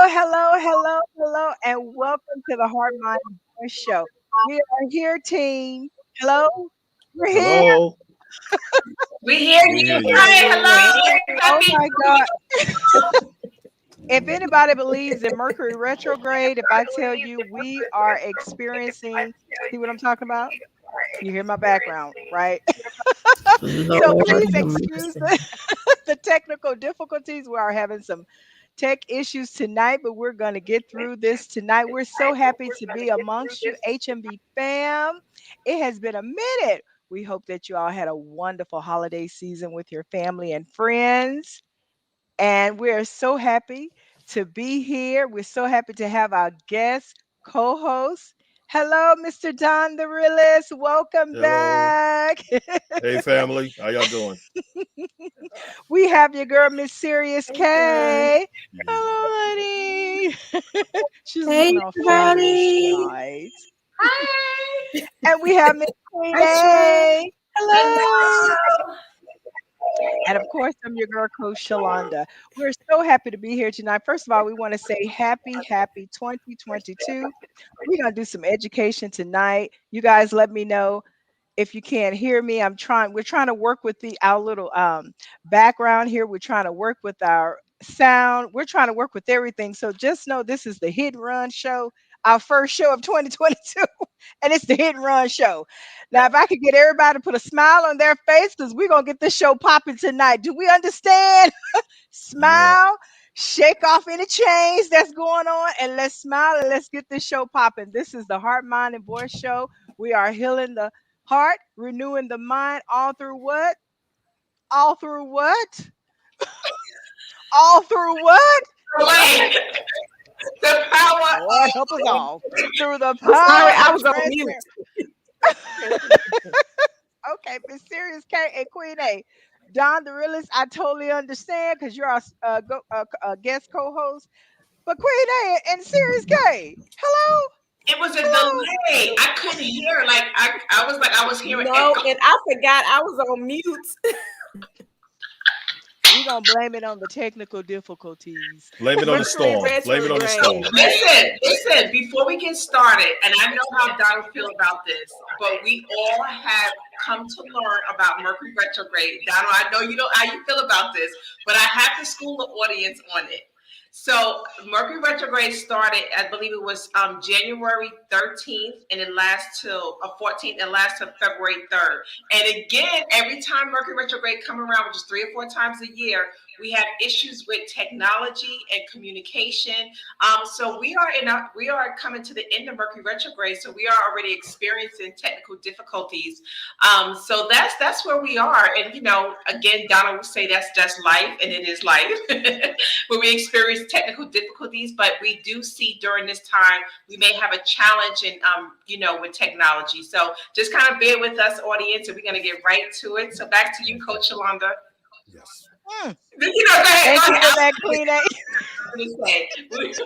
hello, and welcome to the Heart Mind and Voice Show. We are here, team. Hello, we're here. Hello, We hear we you. hear you. Hi, hello. Oh Happy. my God. If anybody believes in Mercury retrograde, if I tell you we are experiencing, see what I'm talking about? You hear my background, right? So Lord please have excuse mercy. the technical difficulties. We are having some tech issues tonight, but we're going to get through this tonight. We're so happy to be amongst you, HMB fam. It has been a minute. We hope that you all had a wonderful holiday season with your family and friends. And we're so happy to be here. We're so happy to have our guest co host. Hello, Mr. Don the Realist. Welcome Hello. back. Hey, family. How y'all doing? We have your girl, Miss Serious Hey, John. K. Yeah. Hello, honey. She's looking Hey, all fabulous everybody. tonight. Hi. And we have Miss Queen Hi, Trey. A. Hello. Hello. And of course, I'm your girl, Coach Shalonda. We're so happy to be here tonight. First of all, we want to say happy 2022. We're going to do some education tonight. You guys let me know if you can't hear me. We're trying to work with the our little background here. We're trying to work with our sound. We're trying to work with everything. So just know this is the Hit and Run show, our first show of 2022. And it's the Hit and Run show. Now, if I could get everybody to put a smile on their face, because we're gonna get this show popping tonight. Do we understand? Yeah. Smile, shake off any change that's going on, and let's smile and let's get this show popping. This is the Heart, Mind, and Voice Show. We are healing the heart, renewing the mind, all through what? All through what? All through what? Wait, the power Lord help us of. all. Through the Sorry, power I of was on mute. transparency. Okay, Miss Serious K and Queen A. Don the Realist, I totally understand because you're our guest co-host. But Queen A and Serious K, hello, It was a hello. delay. I couldn't hear. I was like I was hearing No, echo. and I forgot I was on mute. We're gonna blame it on the technical difficulties. Blame it on the Mercury storm. Blame it on the retrograde. storm. Listen. Before we get started, and I know how Donald feel about this, but we all have come to learn about Mercury retrograde. Donald, I know you know how you feel about this, but I have to school the audience on it. So Mercury retrograde started, I believe it was January 13th, and it lasts till 14th, and lasts till February 3rd. And again, every time Mercury retrograde come around, which is 3 or 4 times a year, we have issues with technology and communication. So we are coming to the end of Mercury retrograde, so we are already experiencing technical difficulties. So that's where we are, and again, Donna will say that's life, and it is life. When we experience technical difficulties, but we do see during this time we may have a challenge in with technology. So just kind of bear with us, audience, and we're gonna get right to it. So back to you, Coach Yolanda. Yes. Hmm. Go ahead. Thank Go you ahead. for I that, Queen A. was gonna say.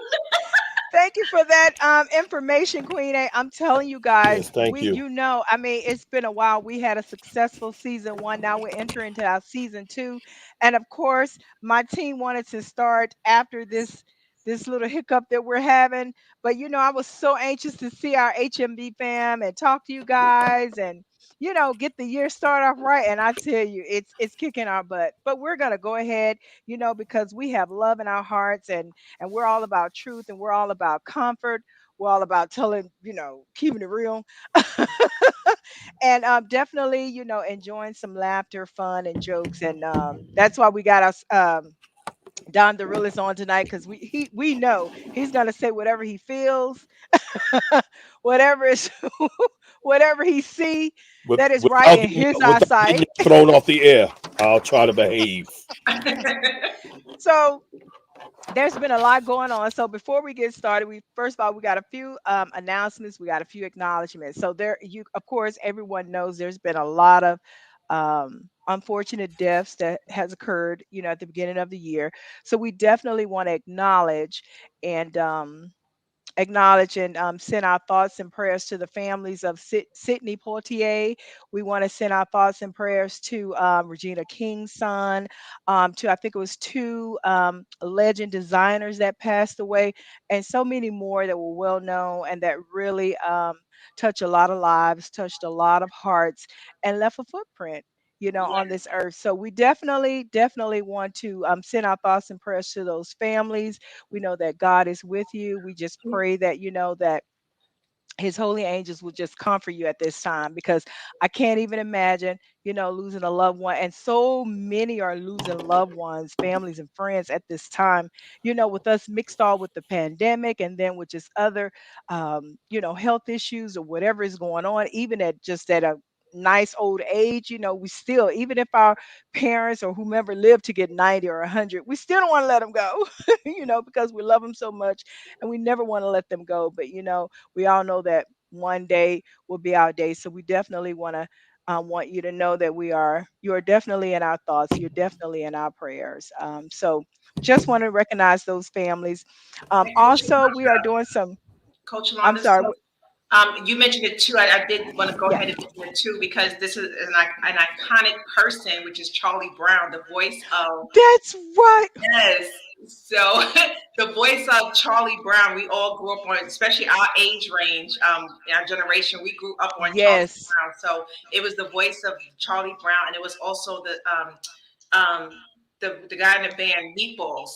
Thank you for that information, Queen A. I'm telling you guys, Yes. Thank you. I mean, it's been a while. We had a successful season one. Now we're entering into our season two. And of course, my team wanted to start after this little hiccup that we're having. But I was so anxious to see our HMB fam and talk to you guys and get the year start off right. And I tell you, it's kicking our butt. But we're gonna go ahead, because we have love in our hearts and we're all about truth and we're all about comfort. We're all about telling, keeping it real. And definitely, enjoying some laughter, fun, and jokes. And that's why we got us Don the realist on tonight because we know he's gonna say whatever he feels, whatever is whatever he see that is right in his Without getting eyesight. thrown off the air, I'll try to behave. So there's been a lot going on. So before we get started, we first of all we got a few announcements. We got a few acknowledgments. So of course, everyone knows there's been a lot of unfortunate deaths that has occurred, at the beginning of the year. So we definitely want to acknowledge and acknowledge and send our thoughts and prayers to the families of Sydney Portier. We want to send our thoughts and prayers to Regina King's son, to I think it was two legend designers that passed away, and so many more that were well known and that really touched a lot of lives, touched a lot of hearts, and left a footprint. On Yes. this earth. So we definitely want to send our thoughts and prayers to those families. We know that God is with you. We just pray that that his holy angels will just comfort you at this time, because I can't even imagine, losing a loved one. And so many are losing loved ones, families, and friends at this time, with us mixed all with the pandemic and then with just other, health issues or whatever is going on, even at a nice old age. We still, even if our parents or whomever live to get 90 or 100, we still don't want to let them go, because we love them so much and we never want to let them go. But, we all know that one day will be our day. So we definitely want you to know that you are definitely in our thoughts. You're definitely in our prayers. So just want to recognize those families. And Coach Also, we are Yolanda, doing some. Coach I'm Yolanda, sorry. so you mentioned it too. I did want to go Yeah, ahead and mention it too, because this is an iconic person, which is Charlie Brown, the voice of. that's right. Yes. So the voice of Charlie Brown, we all grew up on, especially our age range, our generation, we grew up on Charlie Yes, Brown. So it was the voice of Charlie Brown, and it was also the guy in the band Meatballs.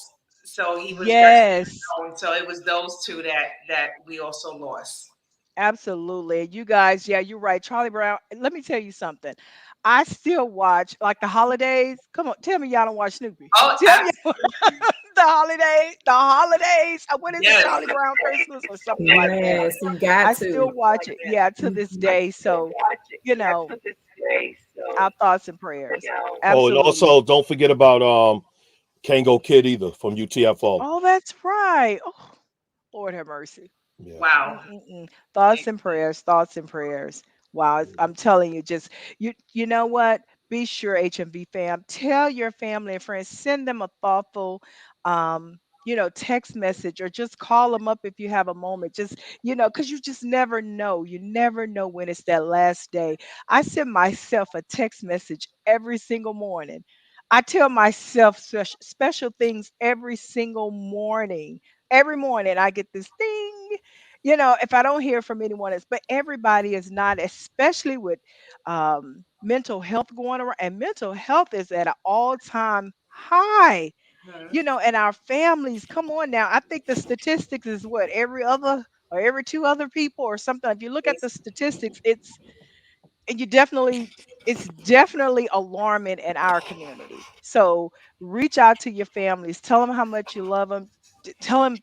So he was very yes. known. So it was those two that we also lost. Absolutely. You guys, yeah, you're right. Charlie Brown. Let me tell you something. I still watch like the holidays. Come on, tell me y'all don't watch Snoopy. Oh, Tell me the holidays. What is it? yes. Charlie Brown Christmas or something like that. Yes, you got I still to. watch it. Yeah, to this Mhm. day. So, you know, our thoughts and prayers. Oh, and Absolutely. also don't forget about Kango Kid either from UTFO. Oh, that's right. Oh, Lord have mercy. Yeah. Wow. Mm-mm-mm. Thoughts and prayers, thoughts and prayers. Wow, I'm telling you, just you know what? Be sure, HMV fam, tell your family and friends, send them a thoughtful, text message, or just call them up if you have a moment. Just because you just never know. You never know when it's that last day. I send myself a text message every single morning. I tell myself special things every single morning. Every morning I get this thing, if I don't hear from anyone else. But everybody is not, especially with mental health going around, and mental health is at an all-time high. Mhm. And our families, come on now. I think the statistics is what, every other or every two other people or something. If you look at the statistics, and it's definitely alarming in our community. So reach out to your families, tell them how much you love them, tell them,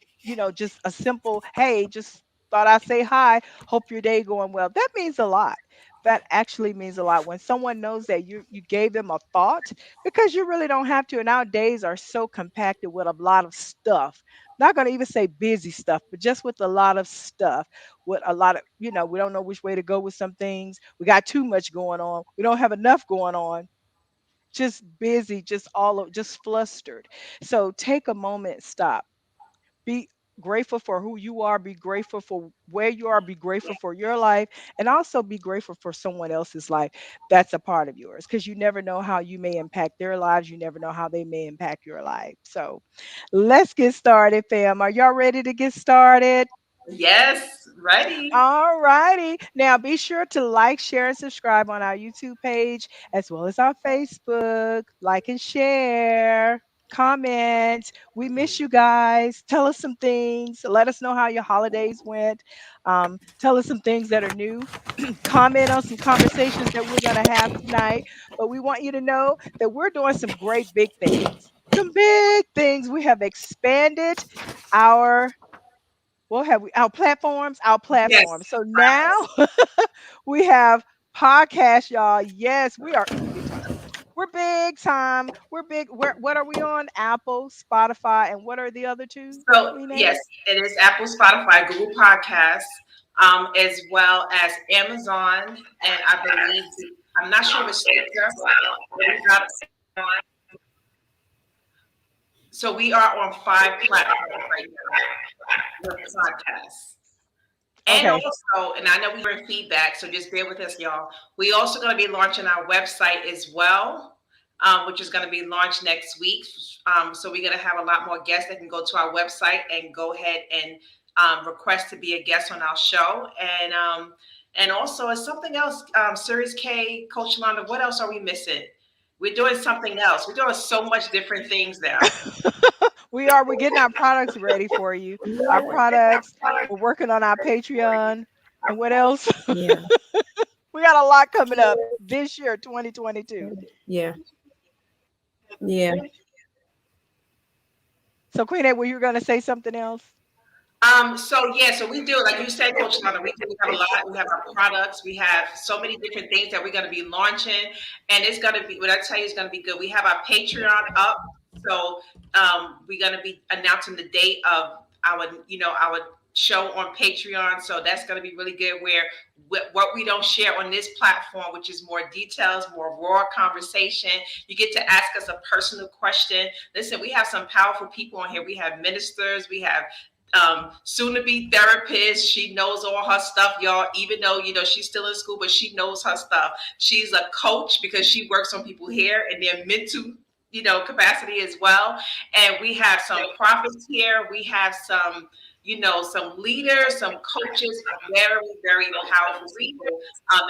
just a simple, hey, just thought I'd say hi, hope your day going well. That means a lot. That actually means a lot when someone knows that you gave them a thought, because you really don't have to. And our days are so compacted with a lot of stuff. Not going to even say busy stuff, but just with a lot of stuff, with a lot of, we don't know which way to go with some things. We got too much going on. We don't have enough going on. Just busy, just flustered. So take a moment, stop. Be grateful for who you are, be grateful for where you are, be grateful for your life, and also be grateful for someone else's life that's a part of yours, because you never know how you may impact their lives. You never know how they may impact your life. So let's get started, fam. Are y'all ready to get started? Yes, ready. All righty. Now be sure to like, share, and subscribe on our YouTube page as well as our Facebook. Like and share. Comment. We miss you guys. Tell us some things. Let us know how your holidays went. Tell us some things that are new. Comment on some conversations that we're going to have tonight. But we want you to know that we're doing some great big things. Some big things. We have expanded our what have we our Yes. platforms. So now we have podcasts, y'all. Yes, we're big time. We're big time. We're big. What are we on? Apple, Spotify, and what are the other two, So Queen yes, Amy? it is Apple, Spotify, Google Podcasts, as well as Amazon, and I believe I'm not sure which Stitcher. But we got, so we are on 5 platforms right now. with podcasts. And Okay. also, and I know we hearing feedback, so just bear with us, y'all. We also going to be launching our website as well, which is going to be launched next week. So we're going to have a lot more guests that can go to our website and go ahead and request to be a guest on our show. And also, it's something else. Series K, Coach Londa, what else are we missing? We're doing something else. We're doing so much different things now. We're getting our products ready for you. Our products. We're working on our Patreon. And what else? Yeah. We got a lot coming up this year, 2022. Yeah. Yeah. So Queen A, were you gonna say something else? So yeah, so we do, like you said, Coach Lana, we have a lot. We have our products. We have so many different things that we're going to be launching, and it's going to be. What I tell you is going to be good. We have our Patreon up, so we're going to be announcing the date of our show on Patreon. So that's going to be really good. Where what we don't share on this platform, which is more details, more raw conversation. You get to ask us a personal question. Listen, we have some powerful people on here. We have ministers. We have soon to be therapist. She knows all her stuff, y'all, even though, she's still in school, but she knows her stuff. She's a coach because she works on people here and their mental, capacity as well. And we have some prophets here. We have some leaders, some coaches, very, very powerful people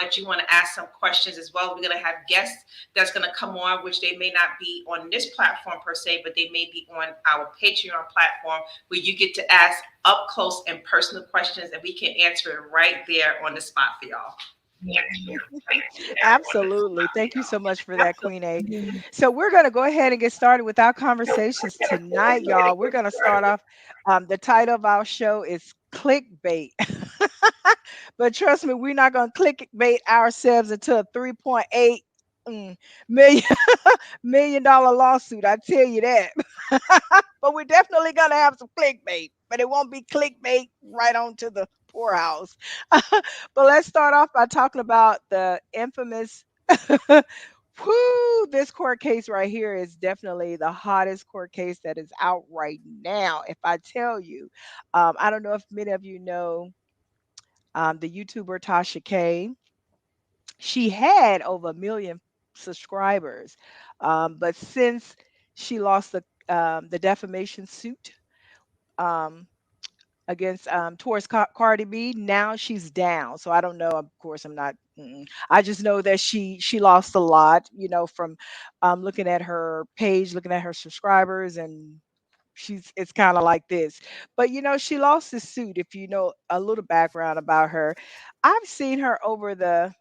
that you want to ask some questions as well. We're going to have guests that's going to come on, which they may not be on this platform per se, but they may be on our Patreon platform where you get to ask up close and personal questions and we can answer it right there on the spot for y'all. Yeah. Absolutely. Thank you so much for that, Queen A. So we're going to go ahead and get started with our conversations tonight, y'all. We're going to start off. The title of our show is Clickbait. But trust me, we're not going to clickbait ourselves into a 3.8 million $1 million lawsuit. I tell you that. But we're definitely going to have some clickbait, but it won't be clickbait right on to the poorhouse. But let's start off by talking about the infamous. Whoo, this court case right here is definitely the hottest court case that is out right now. If I tell you, I don't know if many of you know the YouTuber Tasha K. She had over 1 million subscribers, but since she lost the defamation suit um, against towards Cardi B, now she's down. So I don't know. Of course, I'm not. I just know that she lost a lot. From looking at her page, looking at her subscribers, and it's kind of like this. But she lost the suit. If you know a little background about her, I've seen her over the.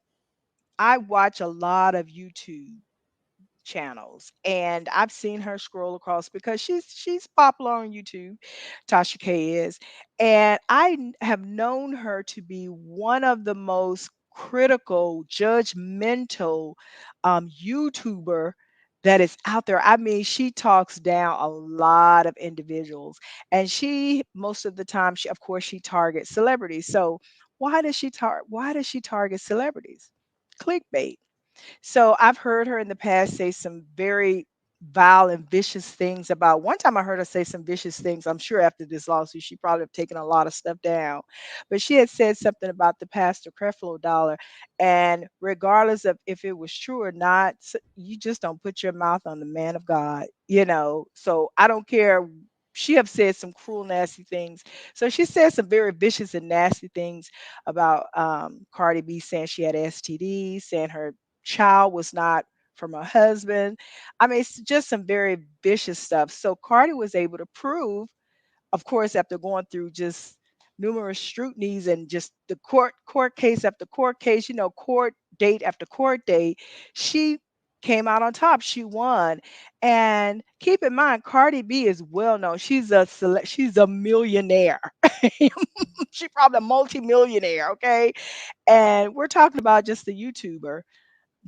I watch a lot of YouTube channels and I've seen her scroll across because she's popular on YouTube. Tasha K is. And have known her to be one of the most critical, judgmental YouTuber that is out there. I mean, she talks down a lot of individuals and she most of the time she of course she targets celebrities. So why does she target celebrities? Clickbait. So I've heard her in the past say some very vile and vicious things about one time I heard her say some vicious things. I'm sure after this lawsuit, she probably have taken a lot of stuff down. But she had said something about the Pastor Creflo dollar. And regardless of if it was true or not, you just don't put your mouth on the man of God. So I don't care. She have said some cruel, nasty things. So she said some very vicious and nasty things about Cardi B, saying she had STDs, saying her child was not from her husband. I mean, it's just some very vicious stuff. So Cardi was able to prove, of course, after going through just numerous scrutinies and just the court case after court case, court date after court date, she came out on top. She won. And keep in mind, Cardi B is well known. She's a millionaire. She probably a multi-millionaire, okay? And we're talking about just a YouTuber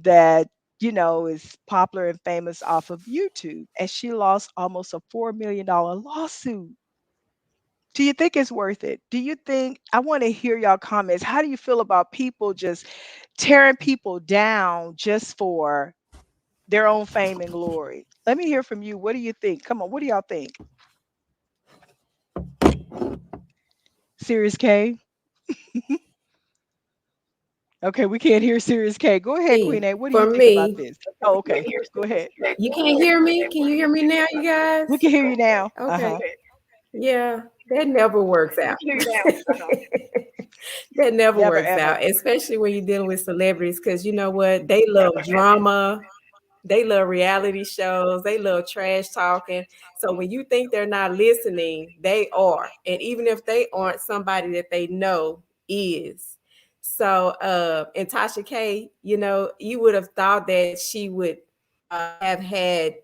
that is popular and famous off of YouTube, and she lost almost a $4 million lawsuit. Do you think it's worth it? Do you think I want to hear y'all comments? How do you feel about people just tearing people down just for their own fame and glory? Let me hear from you. What do you think? Come on, what do y'all think? Serious K. Okay, we can't hear Serious K. Go ahead, Queen A. What do you For think about me, this? Oh, okay. Go ahead. you can't hear me? Can you hear me now, you guys? We can hear you now. Okay. Uh-huh. Yeah, that never works out. That never Never works ever. out, especially when you're dealing with celebrities, because you know what? They love drama. They love reality shows. They love trash talking. So when you think they're not listening, they are. And even if they aren't, somebody that they know is. So, and Tasha K, you would have thought that she would have had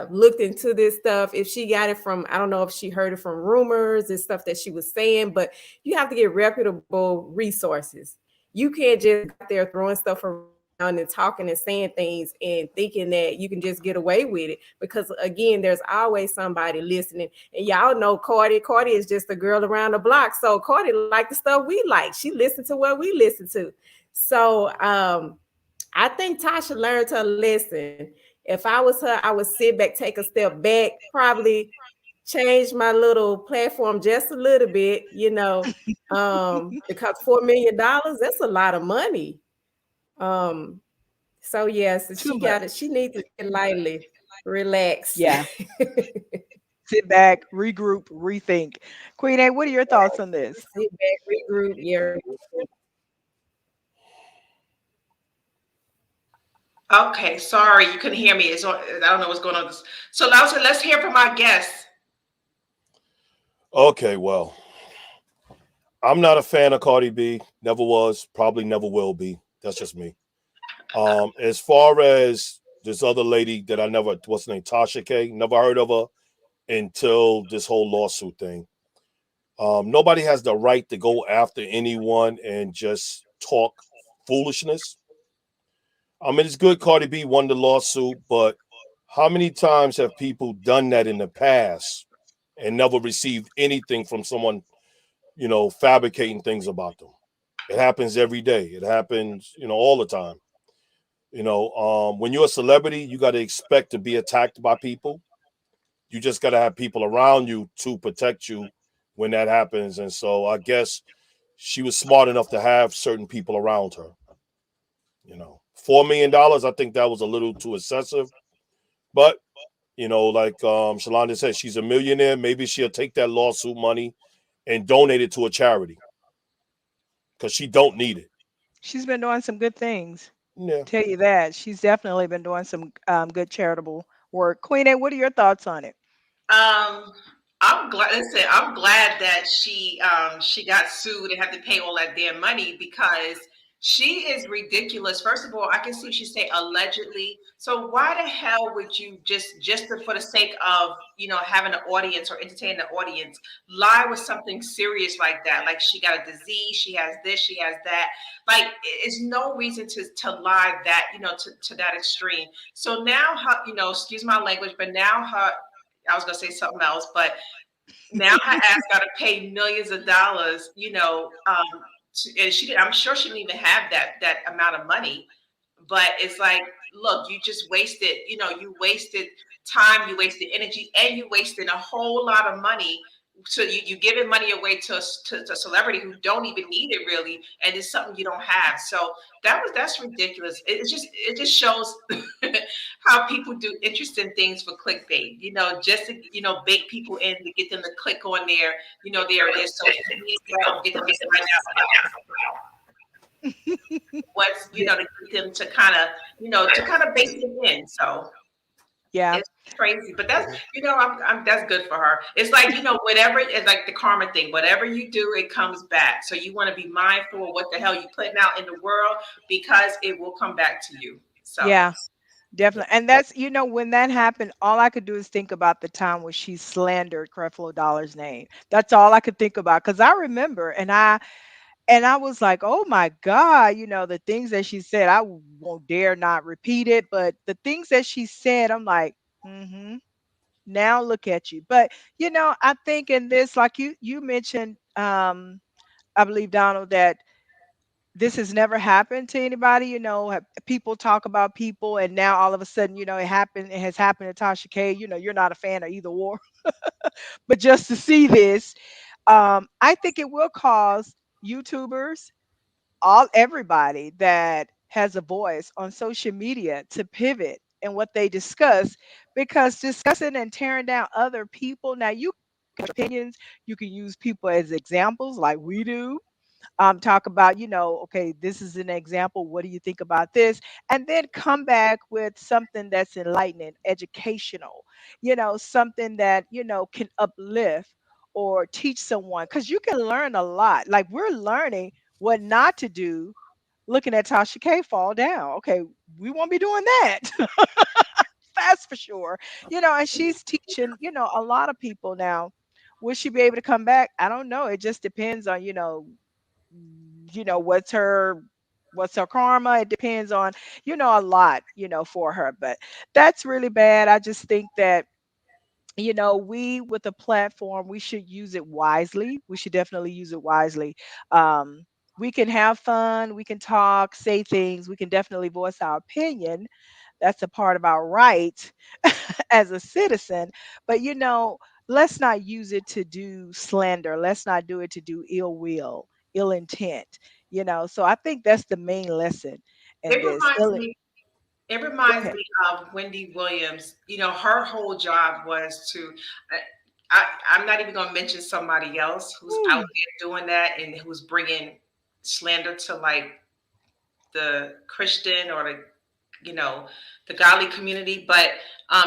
looked into this stuff if she got it from, I don't know if she heard it from rumors and stuff that she was saying, but you have to get reputable resources. You can't just go out there throwing stuff around and talking and saying things and thinking that you can just get away with it. Because again, there's always somebody listening. And y'all know Cardi. Cardi is just a girl around the block. So Cardi like the stuff we like. She listened to what we listen to. So I think Tasha learned her lesson. If I was her, I would sit back, take a step back, probably change my little platform just a little bit, because $4 million, that's a lot of money. Um, so yes, Too she got it. much. She needs to get lightly, relax. Yeah. Sit back, regroup, rethink. Queen A, what are your thoughts on this? Sit back, regroup. Yeah. Okay, sorry, you couldn't hear me. I don't know what's going on. So let's hear from our guests. Okay, well, I'm not a fan of Cardi B. Never was, probably never will be. That's just me. As far as this other lady that I never, what's her name, Tasha K, never heard of her until this whole lawsuit thing. Nobody has the right to go after anyone and just talk foolishness. I mean, it's good Cardi B won the lawsuit, but how many times have people done that in the past and never received anything from someone, fabricating things about them? It happens every day. It happens, all the time. When you're a celebrity, you got to expect to be attacked by people. You just got to have people around you to protect you when that happens. And so I guess she was smart enough to have certain people around her. $4 million, I think that was a little too excessive. But, like Shalonda said, she's a millionaire. Maybe she'll take that lawsuit money and donate it to a charity because she don't need it. She's been doing some good things. Yeah. Tell you that. She's definitely been doing some good charitable work. Queen A, what are your thoughts on it? Um, I'm glad. Listen, I'm glad that she got sued and had to pay all that damn money because she is ridiculous. First of all, I can see she say allegedly. So why the hell would you for the sake of having an audience or entertaining the audience lie with something serious like that? Like she got a disease, she has this, she has that. Like it's no reason to lie that to that extreme. So now her excuse my language, but now her I was gonna say something else, but now her ass got to pay millions of dollars. And she did. I'm sure she didn't even have that amount of money. But it's like, look, you just wasted. You wasted time, you wasted energy, and you wasted a whole lot of money. So you giving money away to a celebrity who don't even need it really, and it's something you don't have. So that's ridiculous. It just shows how people do interesting things for clickbait. Just to bait people in to get them to click on their social media or get them to find out what's to get them to kind of bait them in. So Yeah. it's crazy, but that's good for her. It's like whatever it's like the karma thing. Whatever you do, it comes back. So you want to be mindful of what the hell you putting out in the world because it will come back to you. So Yeah. Definitely. And that's, when that happened, all I could do is think about the time when she slandered Creflo Dollar's name. That's all I could think about. Cause I remember and I was like, oh my God, the things that she said, I won't dare not repeat it. But the things that she said, I'm like, mm-hmm. Now look at you. But I think in this, like you mentioned, I believe Donald, that this has never happened to anybody. People talk about people, and now all of a sudden, it has happened to Tasha K. You're not a fan of either war, but just to see this, I think it will cause YouTubers, all everybody that has a voice on social media to pivot in what they discuss, because discussing and tearing down other people, now you can have opinions, you can use people as examples like we do, talk about, okay, this is an example. What do you think about this? And then come back with something that's enlightening, educational, something that, can uplift or teach someone. Because you can learn a lot. Like we're learning what not to do, looking at Tasha K fall down. Okay, we won't be doing that. That's for sure. And she's teaching, a lot of people now. Will she be able to come back? I don't know. It just depends on, what's her karma. It depends on, a lot, for her. But that's really bad. I just think that, we with the platform, we should use it wisely. We should definitely use it wisely. um we can have fun, we can talk, say things, we can definitely voice our opinion. That's a part of our right as a citizen. But let's not use it to do slander. Let's not do it to do ill will, ill intent. So I think that's the main lesson in It this. reminds me It Go reminds ahead. me of Wendy Williams. You know, her whole job was to. I'm not even going to mention somebody else who's out Ooh, there doing that and who's bringing slander to like the Christian or you know the godly community. But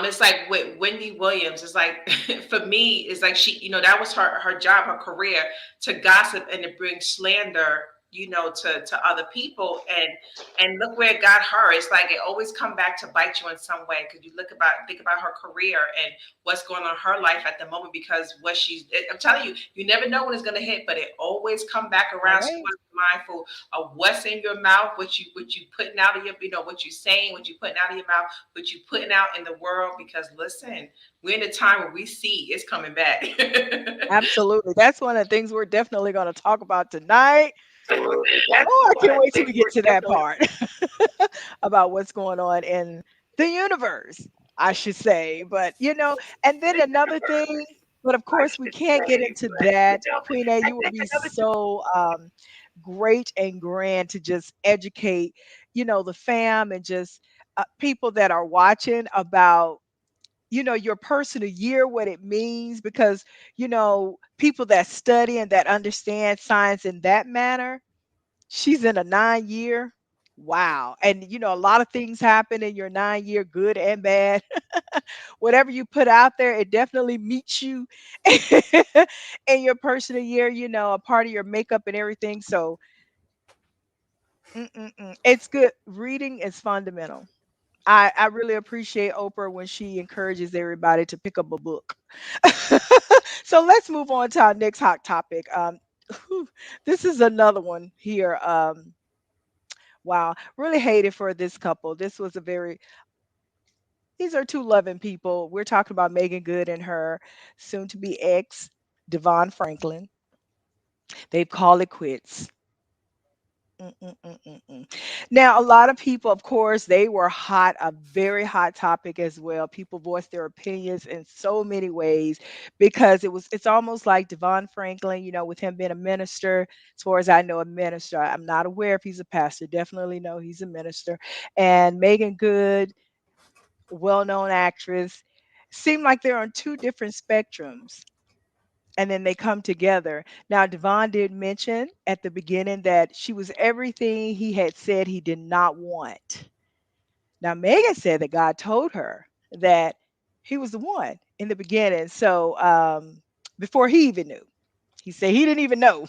it's like with Wendy Williams, it's like for me, it's like she, that was her job, her career, to gossip and to bring slander, to other people. And look where it got her. It's like it always come back to bite you in some way, because you think about her career and what's going on in her life at the moment, because what she's, I'm telling you, you never know when it's going to hit, but it always come back all around. So you right. want to be mindful of what's in your mouth, what you putting out of your, what you saying, what you putting out of your mouth, what you putting out in the world. Because listen, we're in a time where we see it's coming back. Absolutely. That's one of the things we're definitely going to talk about tonight. Absolutely. That's Oh, I one can't of the wait till things we get we're to that definitely. part about what's going on in the universe, I should say. But, and then another thing, but of course, we can't get into that. Queen A, you will be so great and grand to just educate, the fam and just people that are watching about, your personal year, what it means, because, people that study and that understand science in that manner. She's in a 9 year. Wow. And a lot of things happen in your 9 year, good and bad. Whatever you put out there, it definitely meets you in your personal year, a part of your makeup and everything. So it's good. Reading is fundamental. I really appreciate Oprah when she encourages everybody to pick up a book. So let's move on to our next hot topic. This is another one here. Wow, really hated for this couple. This was a very, these are two loving people. We're talking about Megan Good and her soon to be ex, Devon Franklin. They've called it quits. Mm. Now, a lot of people, of course, they were hot, a very hot topic as well. People voiced their opinions in so many ways because it's almost like Devon Franklin, with him being a minister, as far as I know, a minister. I'm not aware if he's a pastor, definitely know he's a minister. And Megan Good, well known actress, seem like they're on two different spectrums, and then they come together. Now, Devon did mention at the beginning that she was everything he had said he did not want. Now, Megan said that God told her that he was the one in the beginning. So, before he even knew, he said he didn't even know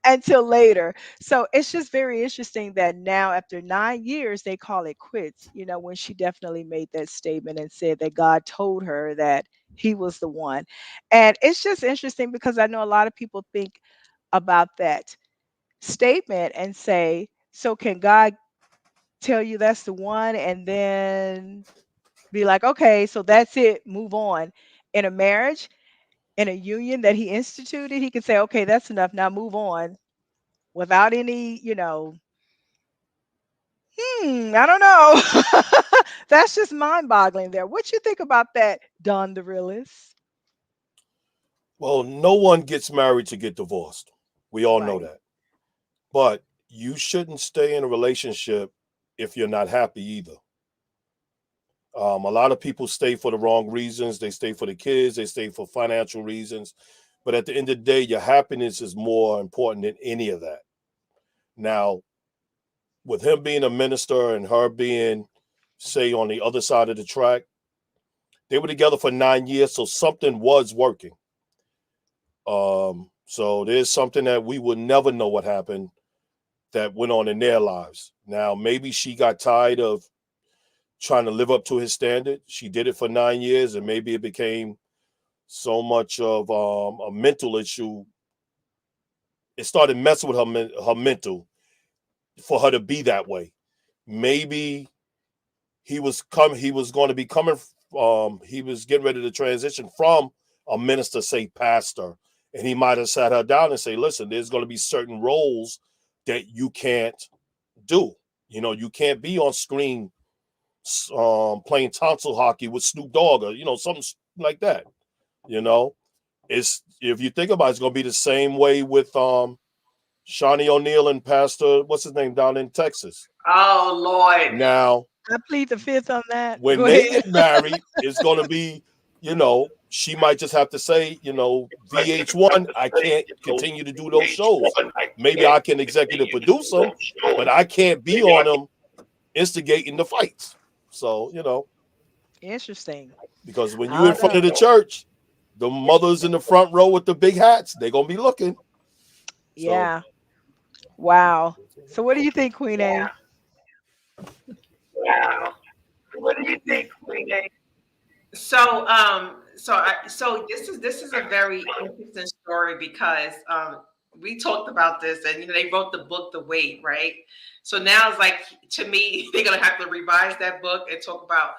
until later. So it's just very interesting that now, after 9 years, they call it quits. When she definitely made that statement and said that God told her that he was the one. And it's just interesting because I know a lot of people think about that statement and say, so can God tell you that's the one and then be like, okay, so that's it, move on? In a marriage, in a union that he instituted, he can say, okay, that's enough, now move on, without any, I don't know. That's just mind boggling there. What you think about that, Don the realist? Well, no one gets married to get divorced. We all know Right. that. But you shouldn't stay in a relationship if you're not happy either. A lot of people stay for the wrong reasons. They stay for the kids, they stay for financial reasons. But at the end of the day, your happiness is more important than any of that. Now, with him being a minister and her being, say, on the other side of the track, they were together for 9 years, so something was working. So there's something that we will never know what happened that went on in their lives. Now, maybe she got tired of trying to live up to his standard. She did it for 9 years, and maybe it became so much of a mental issue. It started messing with her mental for her to be that way. Maybe he was going to be coming. He was getting ready to transition from a minister, say pastor, and he might have sat her down and say, "Listen, there's going to be certain roles that you can't do. You know, you can't be on screen playing tonsil hockey with Snoop Dogg, or something like that. You know, it's if you think about it, it's going to be the same way with Shawnee O'Neal and Pastor what's his name down in Texas. Oh Lord. Now, I plead the fifth on that. when Go they ahead. get married, it's going to be, she might just have to say, VH1, I can't continue to do those shows. Maybe I can executive produce them, but I can't be on them instigating the fights. So, Interesting. because when you I in don't front know. of the church, the mothers in the front row with the big hats, they're going to be looking. So, Yeah. Wow. So what do you think, Queen A? So this is a very interesting story because we talked about this, and they wrote the book The Wait, right? So now it's like, to me, they're gonna have to revise that book and talk about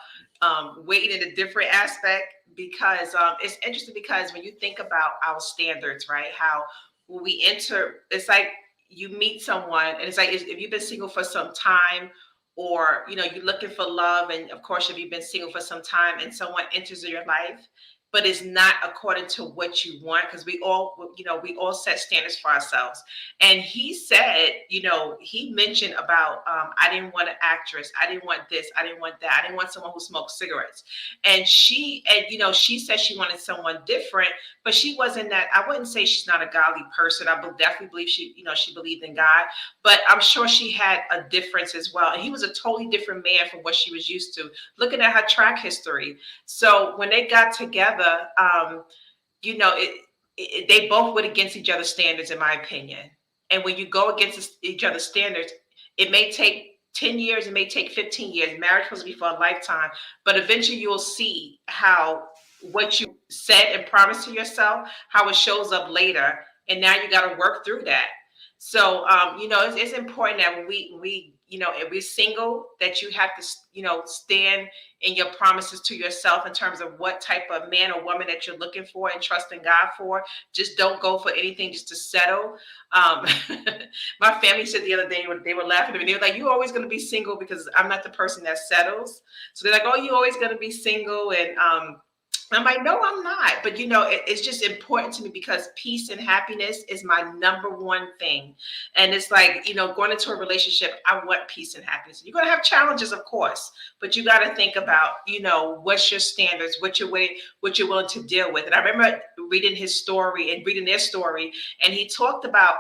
waiting in a different aspect, because it's interesting, because when you think about our standards, right? How when we enter, it's like you meet someone, and it's like, if you've been single for some time, or you're looking for love, and of course, if you've been single for some time and someone enters your life, but it's not according to what you want, because we all set standards for ourselves. And he said, he mentioned about, I didn't want an actress, I didn't want this, I didn't want that, I didn't want someone who smoked cigarettes. And she said she wanted someone different, but she wasn't that. I wouldn't say she's not a godly person. I definitely believe she believed in God, but I'm sure she had a difference as well. And he was a totally different man from what she was used to. Looking at her track history, so when they got together, they both went against each other's standards, in my opinion. And when you go against each other's standards, it may take 10 years, it may take 15 years. Marriage is supposed to be for a lifetime, but eventually you'll see how what you said and promised to yourself, how it shows up later. And now you got to work through that. So, it's important that when if we're single, that you have to, stand in your promises to yourself in terms of what type of man or woman that you're looking for and trusting God for. Just don't go for anything just to settle. Um, my family said the other day, they were laughing at me. They were like, "You're always going to be single because I'm not the person that settles." So they're like, "Oh, you're always going to be single," and I'm like, no, I'm not. But it's just important to me because peace and happiness is my number one thing. And it's like, going into a relationship, I want peace and happiness. You're gonna have challenges, of course, but you got to think about, what's your standards, what you're willing to deal with. And I remember reading his story and reading their story, and he talked about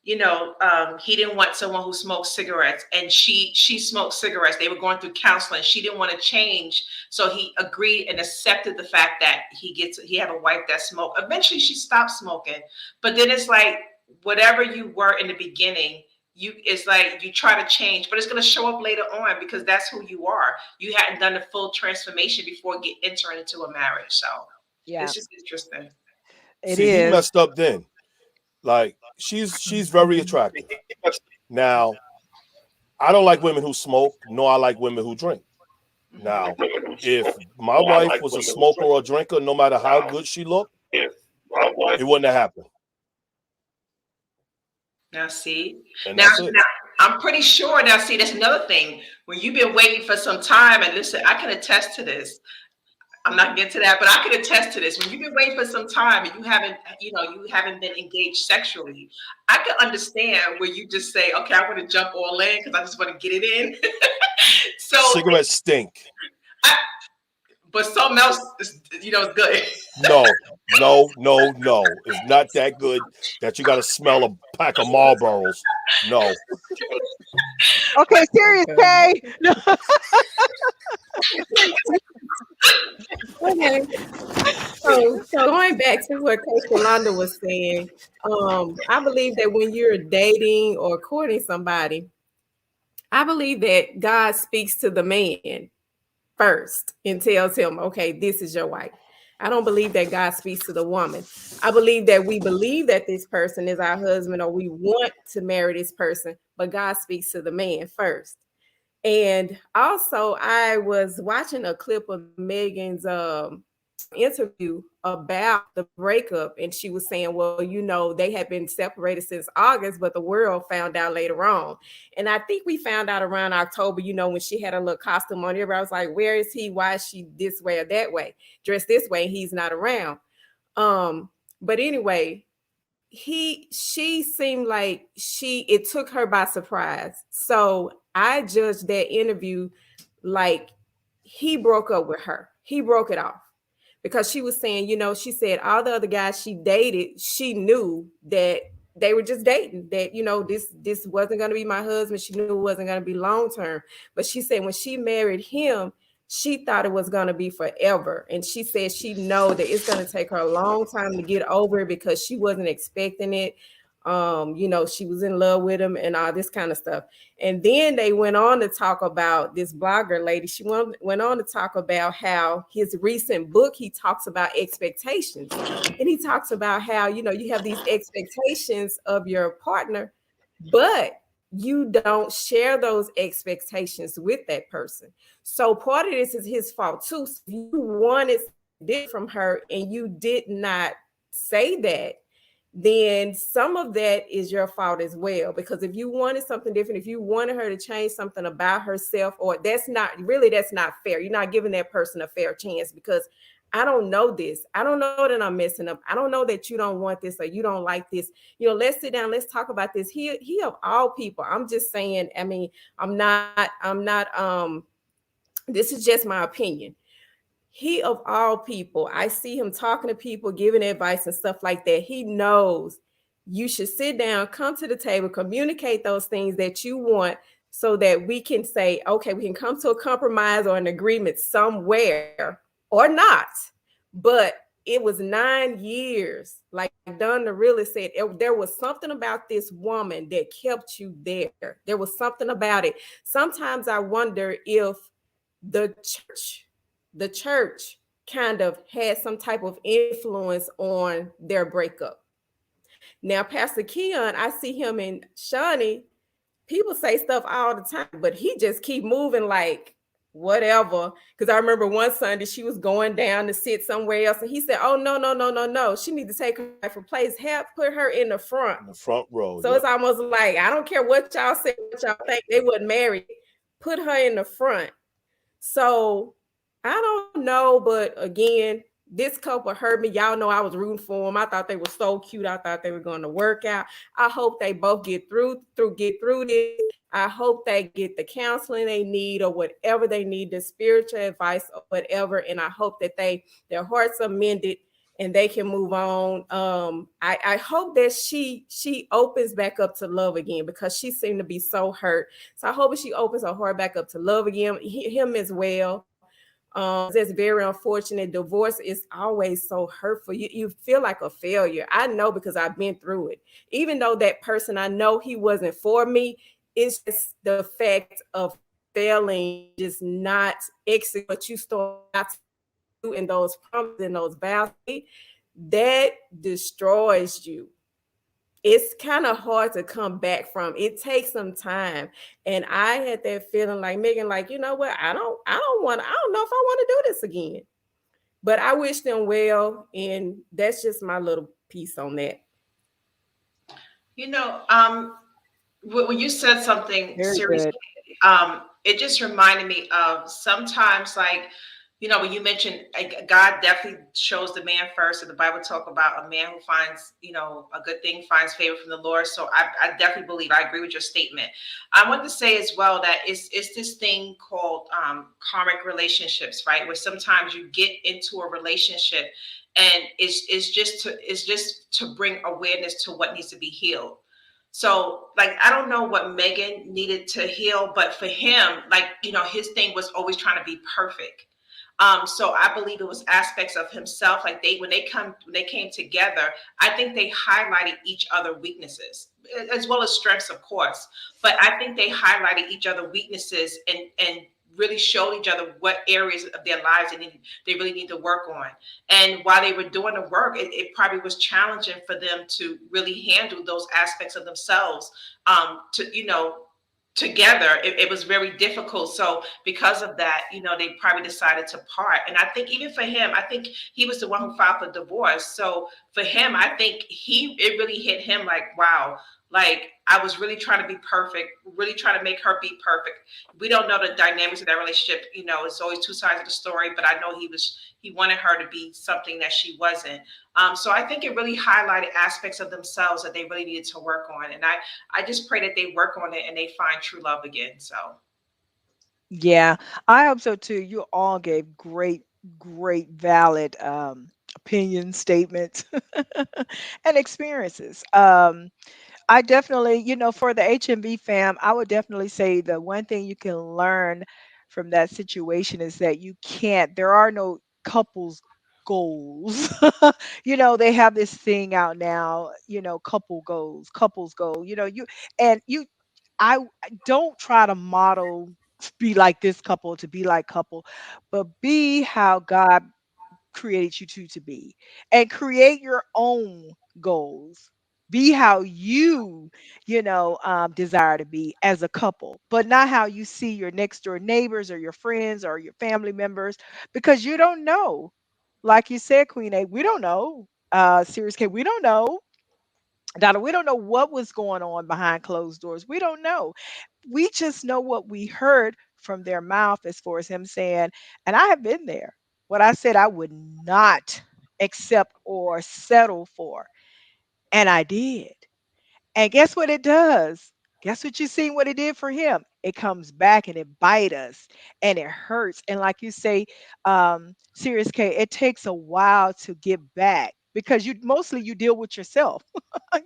he didn't want someone who smoked cigarettes, and she smoked cigarettes. They were going through counseling. She didn't want to change, so he agreed and accepted the fact that he had a wife that smoked. Eventually, she stopped smoking, but then it's like whatever you were in the beginning, it's like you try to change, but it's going to show up later on because that's who you are. You hadn't done the full transformation before entering into a marriage, so Yeah, it's just interesting. it see, he is. messed up then. Like, she's very attractive. Now, I don't like women who smoke, nor I like women who drink. Mhm. Now, if my wife was a smoker or a drinker, no matter how good she looked, it wouldn't have happened. Now, see, And now, that's it. now I'm pretty sure. Now, see, that's another thing. When you've been waiting for some time, and listen, I can attest to this. I'm not getting to that, but I can attest to this. When you've been waiting for some time and you haven't been engaged sexually, I can understand where you just say, okay, I want to jump all in because I just want to get it in. So, Cigarettes stink. I, but something else, is good. No, no, no, no. It's not that good that you got to smell a pack of Marlboros. No. Okay, serious, Okay. Kay. No. Okay. So going back to what Coach Yolanda was saying, I believe that when you're dating or courting somebody, I believe that God speaks to the man first and tells him, okay, this is your wife. I don't believe that God speaks to the woman. I believe that we believe that this person is our husband or we want to marry this person, but God speaks to the man first. And also, I was watching a clip of Megan's interview about the breakup, and she was saying, well, they had been separated since August, but the world found out later on. And I think we found out around October, when she had a little costume on. Everybody was like, where is he? Why is she this way or that way? Dressed this way, and he's not around. But anyway, she seemed like it took her by surprise. So I judged that interview like he broke up with her. He broke it off because she was saying, she said all the other guys she dated, she knew that they were just dating, that, this wasn't going to be my husband. She knew it wasn't going to be long term. But she said when she married him, she thought it was going to be forever. And she said she know that it's going to take her a long time to get over it because she wasn't expecting it. She was in love with him and all this kind of stuff. And then they went on to talk about this blogger lady. She went on to talk about how his recent book, he talks about expectations. And he talks about how, you have these expectations of your partner, but you don't share those expectations with that person. So part of this is his fault too. So if you wanted something from her and you did not say that, then some of that is your fault as well. Because if you wanted something different, if you wanted her to change something about herself, or that's not fair. You're not giving that person a fair chance because I don't know this. I don't know that I'm messing up. I don't know that you don't want this or you don't like this. Let's sit down. Let's talk about this. He of all people. I'm just saying, I mean, this is just my opinion. He of all people, I see him talking to people, giving advice and stuff like that. He knows you should sit down, come to the table, communicate those things that you want so that we can say, okay, we can come to a compromise or an agreement somewhere or not. But it was 9 years. Like Donna really said, there was something about this woman that kept you there. There was something about it. Sometimes I wonder if the church kind of had some type of influence on their breakup. Now, Pastor Keon, I see him and Shawnee, people say stuff all the time, but he just keep moving like whatever. Because I remember one Sunday she was going down to sit somewhere else, and he said, "Oh no, no, no, no, no! She need to take her rightful place. Put her in the front, Row." So It's almost like I don't care what y'all say, what y'all think. They wasn't married. Put her in the front. So I don't know, but again, this couple hurt me. Y'all know I was rooting for them. I thought they were so cute. I thought they were going to work out. I hope they both get through this. I hope they get the counseling they need or whatever they need, the spiritual advice or whatever. And I hope that their hearts are mended and they can move on. I hope that she opens back up to love again because she seemed to be so hurt. So I hope she opens her heart back up to love again, him as well. That's very unfortunate. Divorce is always so hurtful. You feel like a failure. I know because I've been through it. Even though that person, I know he wasn't for me, it's just the fact of failing, just not execute what you start out to do in those promises and those vows. That destroys you. It's kind of hard to come back from. It takes some time. And I had that feeling like Megan, like, you know what? I don't know if I want to do this again. But I wish them well. And that's just my little piece on that. When you said something Very serious, good. it just reminded me of sometimes like When you mentioned God definitely shows the man first, and the Bible talk about a man who finds, a good thing finds favor from the Lord. So I definitely believe, I agree with your statement. I want to say as well that it's this thing called karmic relationships, right? Where sometimes you get into a relationship and it's just to bring awareness to what needs to be healed. So, like, I don't know what Megan needed to heal, but for him, like, his thing was always trying to be perfect. So I believe it was aspects of himself. Like, when they came together, I think they highlighted each other weaknesses as well as strengths, of course. But I think they highlighted each other weaknesses and really showed each other what areas of their lives they really need to work on. And while they were doing the work, it probably was challenging for them to really handle those aspects of themselves. To together, it was very difficult. So because of that, they probably decided to part. And I think even for him, I think he was the one who filed for divorce. So for him, I think it really hit him like, wow, like, I was really trying to be perfect, really trying to make her be perfect. We don't know the dynamics of that relationship. It's always two sides of the story, but I know he wanted her to be something that she wasn't. So I think it really highlighted aspects of themselves that they really needed to work on. And I just pray that they work on it and they find true love again. So Yeah, I hope so too. You all gave great, valid opinion statements and experiences. I definitely, for the HMV fam, I would definitely say the one thing you can learn from that situation is that there are no couples goals. They have this thing out now, couples goal, and you, I don't try to model be like this couple to be like couple, but be how God created you to be, and create your own goals. Be how desire to be as a couple, but not how you see your next door neighbors or your friends or your family members, because you don't know. Like you said, Queen A, we don't know. Serious K, we don't know. Donna, we don't know what was going on behind closed doors. We don't know. We just know what we heard from their mouth, as far as him saying, and I have been there. What I said I would not accept or settle for. And I did. And guess what it does? Guess what you seen what it did for him? It comes back and it bite us and it hurts. And like you say, Serious K, it takes a while to get back because you deal with yourself.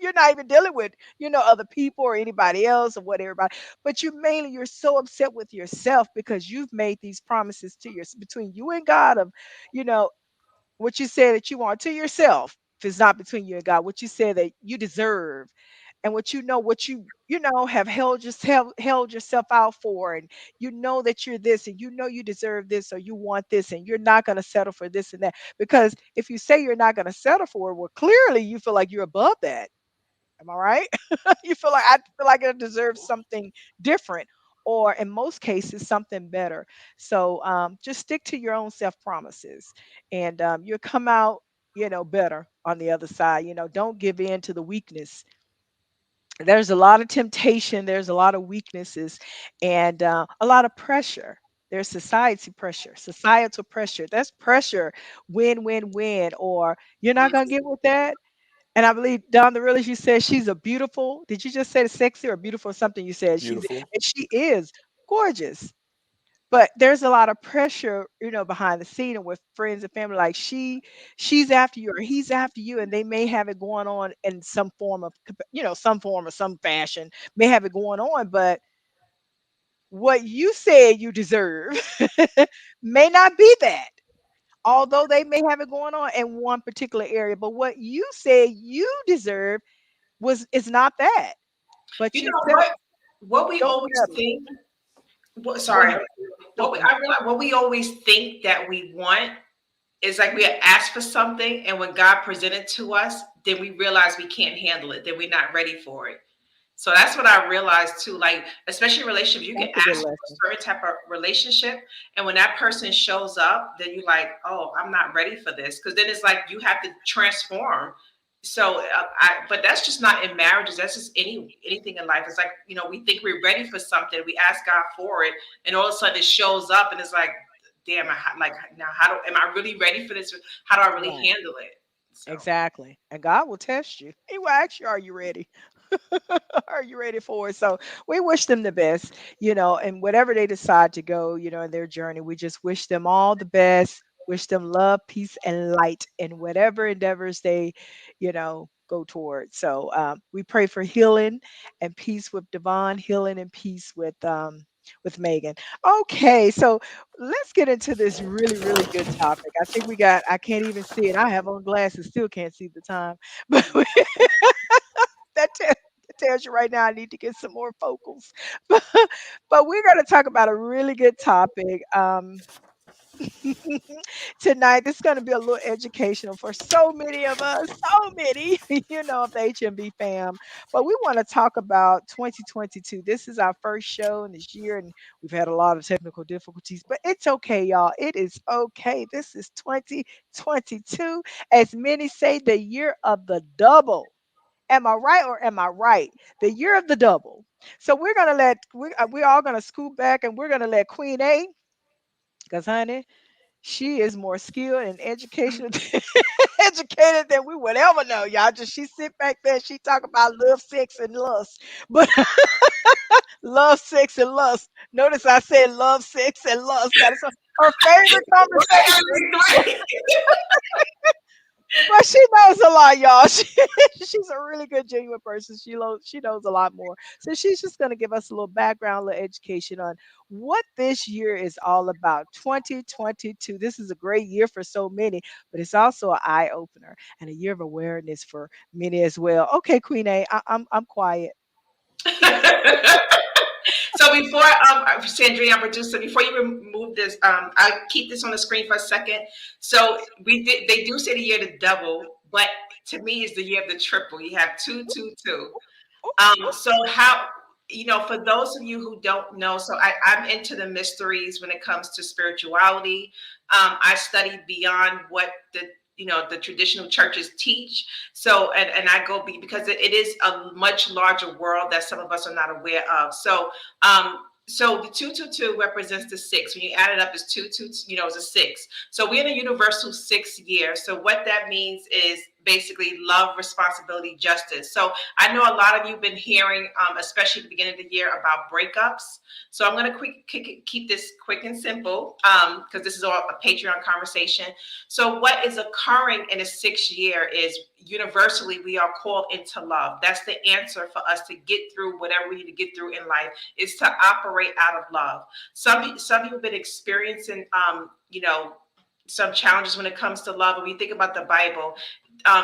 You're not even dealing with, other people or anybody else or what everybody, but you're so upset with yourself because you've made these promises to between you and God of, you know, what you say that you want to yourself. If it's not between you and God, what you say that you deserve, and what you have held yourself out for, and that you're this, and you deserve this, or you want this, and you're not going to settle for this and that. Because if you say you're not going to settle for it, well, clearly you feel like you're above that. Am I right? You feel like I feel like I deserve something different, or in most cases, something better. So just stick to your own self promises, and you'll come out, better on the other side. Don't give in to the weakness. There's a lot of temptation. There's a lot of weaknesses, and a lot of pressure. There's societal pressure. That's pressure. Win, or you're not gonna get with that. And I believe Don the realist, you said she's a beautiful. Did you just say sexy or beautiful? Or something you said Beautiful. and she is gorgeous. But there's a lot of pressure, behind the scene and with friends and family. Like she's after you or he's after you, and they may have it going on in some form of, some form or some fashion, may have it going on. But what you said you deserve may not be that. Although they may have it going on in one particular area, but what you said you deserve is not that. But you you know settle. what we Don't always settle. think. Go Sorry, ahead. No, go ahead. I realize what we always think that we want is like we ask for something, and when God presented to us, then we realize we can't handle it. Then we're not ready for it. So that's what I realized too. Like, especially in relationships, you can That's a good ask for lesson. a certain type of relationship, and when that person shows up, then you're like, "Oh, I'm not ready for this." Because then it's like you have to transform. So, but that's just not in marriages. That's just anything in life. It's like, we think we're ready for something, we ask God for it, and all of a sudden it shows up, and it's like damn, like now, am I really ready for this? How do I really Right. handle it? So. Exactly. And God will test you. He will ask you, are you ready? Are you ready for it? So we wish them the best, and whatever they decide to go, in their journey, we just wish them all the best, wish them love, peace, and light in whatever endeavors they, go towards. So we pray for healing and peace with Devon, healing and peace with Megan. Okay, so let's get into this really, really good topic. I think I can't even see it. I have on glasses, still can't see the time. But that, that tells you right now I need to get some more focals. But we're going to talk about a really good topic. Tonight. This is going to be a little educational for so many of us, so many, of the HMB fam. But we want to talk about 2022. This is our first show in this year, and we've had a lot of technical difficulties, but it's okay, y'all. It is okay. This is 2022. As many say, the year of the double. Am I right or am I right? The year of the double. So we're gonna we're all gonna scoot back and we're gonna let Queen A, because honey, she is more skilled and educational educated than we would ever know. Y'all just she sit back there, she talk about love, sex, and lust. But love, sex, and lust. Notice I said love, sex, and lust. That is her favorite conversation. Right. But she knows a lot, y'all. She's a really good, genuine person. She knows a lot more. So she's just going to give us a little background, a little education on what this year is all about. 2022. This is a great year for so many, but it's also an eye opener and a year of awareness for many as well. Okay, Queen A, I'm quiet. So before Sandrine, our producer, before you remove this, I'll keep this on the screen for a second. So they do say the year to double, but to me is the year of the triple. You have two, two, two. So how, for those of you who don't know, so I'm into the mysteries when it comes to spirituality. I study beyond what the traditional churches teach. So and I go because it is a much larger world that some of us are not aware of. So the 222 represents the six. When you add it up, it's two, two, it's a six. So we're in a universal 6 year. So what that means is basically love, responsibility, justice. So I know a lot of you have been hearing, especially at the beginning of the year, about breakups. So I'm going to keep this quick and simple because this is all a Patreon conversation. So what is occurring in a 6 year is universally we are called into love. That's the answer for us to get through whatever we need to get through in life, is to operate out of love. Some people have been experiencing, some challenges when it comes to love. When we think about the Bible,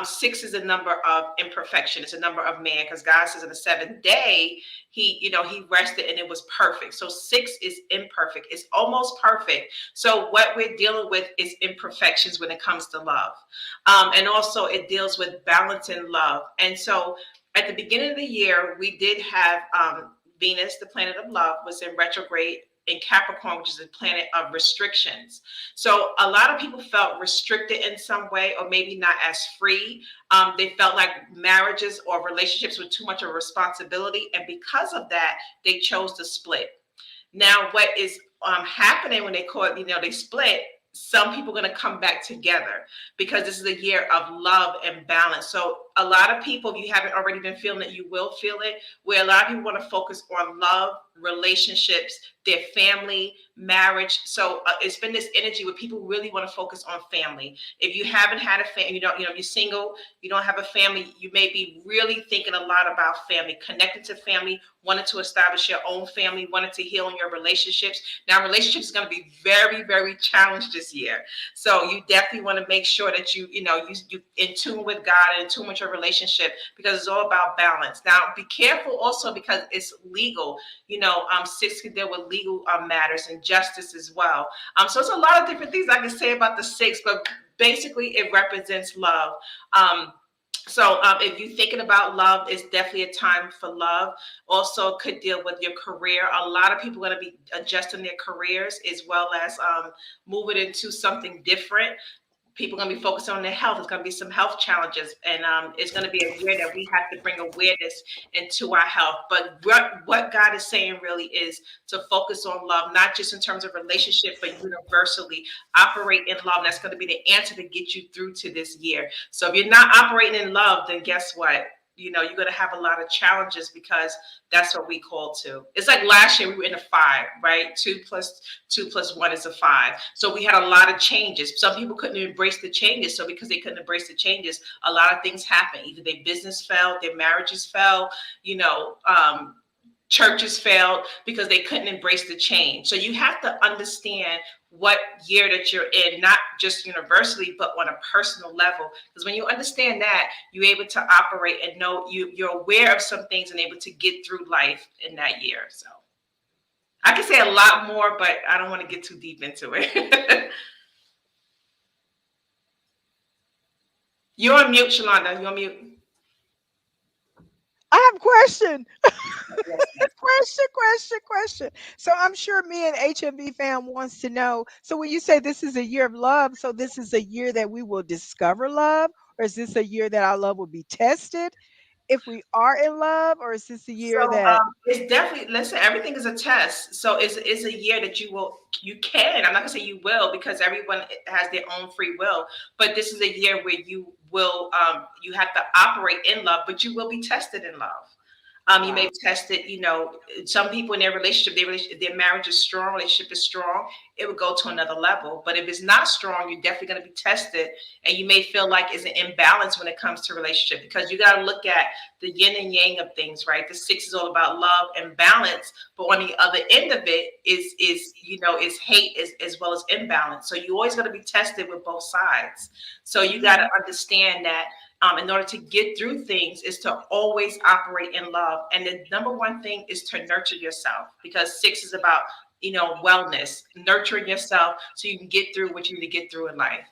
six is a number of imperfection. It's a number of man, because God says in the seventh day he rested and it was perfect. So six is imperfect. It's almost perfect. So what we're dealing with is imperfections when it comes to love, and also it deals with balance in love. And so at the beginning of the year, we did have Venus, the planet of love, was in retrograde in Capricorn, which is a planet of restrictions. So a lot of people felt restricted in some way, or maybe not as free. They felt like marriages or relationships were too much of a responsibility. And because of that, they chose to split. Now, what is happening when they split, some people are going to come back together because this is a year of love and balance. So a lot of people, if you haven't already been feeling it, you will feel it, where a lot of people want to focus on love, relationships, their family, marriage. So it's been this energy where people really want to focus on family. If you haven't had a family, you're single, you don't have a family, you may be really thinking a lot about family, connected to family, wanted to establish your own family, wanted to heal in your relationships. Now, relationships is going to be very, very challenged this year. So you definitely want to make sure that you in tune with God and in tune with your relationship, because it's all about balance. Now, be careful also because it's legal. Six can deal with legal matters and justice as well. So it's a lot of different things I can say about the six, but basically it represents love. So if you're thinking about love, it's definitely a time for love. Also could deal with your career. A lot of people are going to be adjusting their careers as well as moving into something different. People are going to be focused on their health. It's going to be some health challenges, and it's going to be a year that we have to bring awareness into our health. But what God is saying really is to focus on love, not just in terms of relationship, but universally operate in love. That's going to be the answer to get you through to this year. So if you're not operating in love, then guess what? You're going to have a lot of challenges, because that's what we call to. It's like last year we were in a 5, right? 2 plus 2 plus 1 is a 5. So we had a lot of changes. Some people couldn't embrace the changes. So because they couldn't embrace the changes, a lot of things happened. Either their business fell, their marriages fell, churches failed because they couldn't embrace the change. So you have to understand what year that you're in, not just universally, but on a personal level. Because when you understand that, you're able to operate and know you're aware of some things and able to get through life in that year. So I can say a lot more, but I don't want to get too deep into it. You're on mute, Shalonda. You're on mute. I have a question. Yes, ma'am. Question. So I'm sure me and HMB fam wants to know. So when you say this is a year of love, so this is a year that we will discover love, or is this a year that our love will be tested if we are in love, or is this a So year that it's definitely, listen, everything is a test. So it's a year that you can, I'm not gonna say you will, because everyone has their own free will, but this is a year where you will, you have to operate in love, but you will be tested in love. You may wow? test it, some people in their relationship, their marriage is strong, relationship is strong, it would go to another level. But if it's not strong, you're definitely going to be tested. And you may feel like it's an imbalance when it comes to relationship, because you got to look at the yin and yang of things, right? The 6 is all about love and balance. But on the other end of it is hate as well as imbalance. So you always going to be tested with both sides. So you got to Mhm. understand that in order to get through things is to always operate in love. And the number one thing is to nurture yourself, because 6 is about, wellness, nurturing yourself so you can get through what you need to get through in life.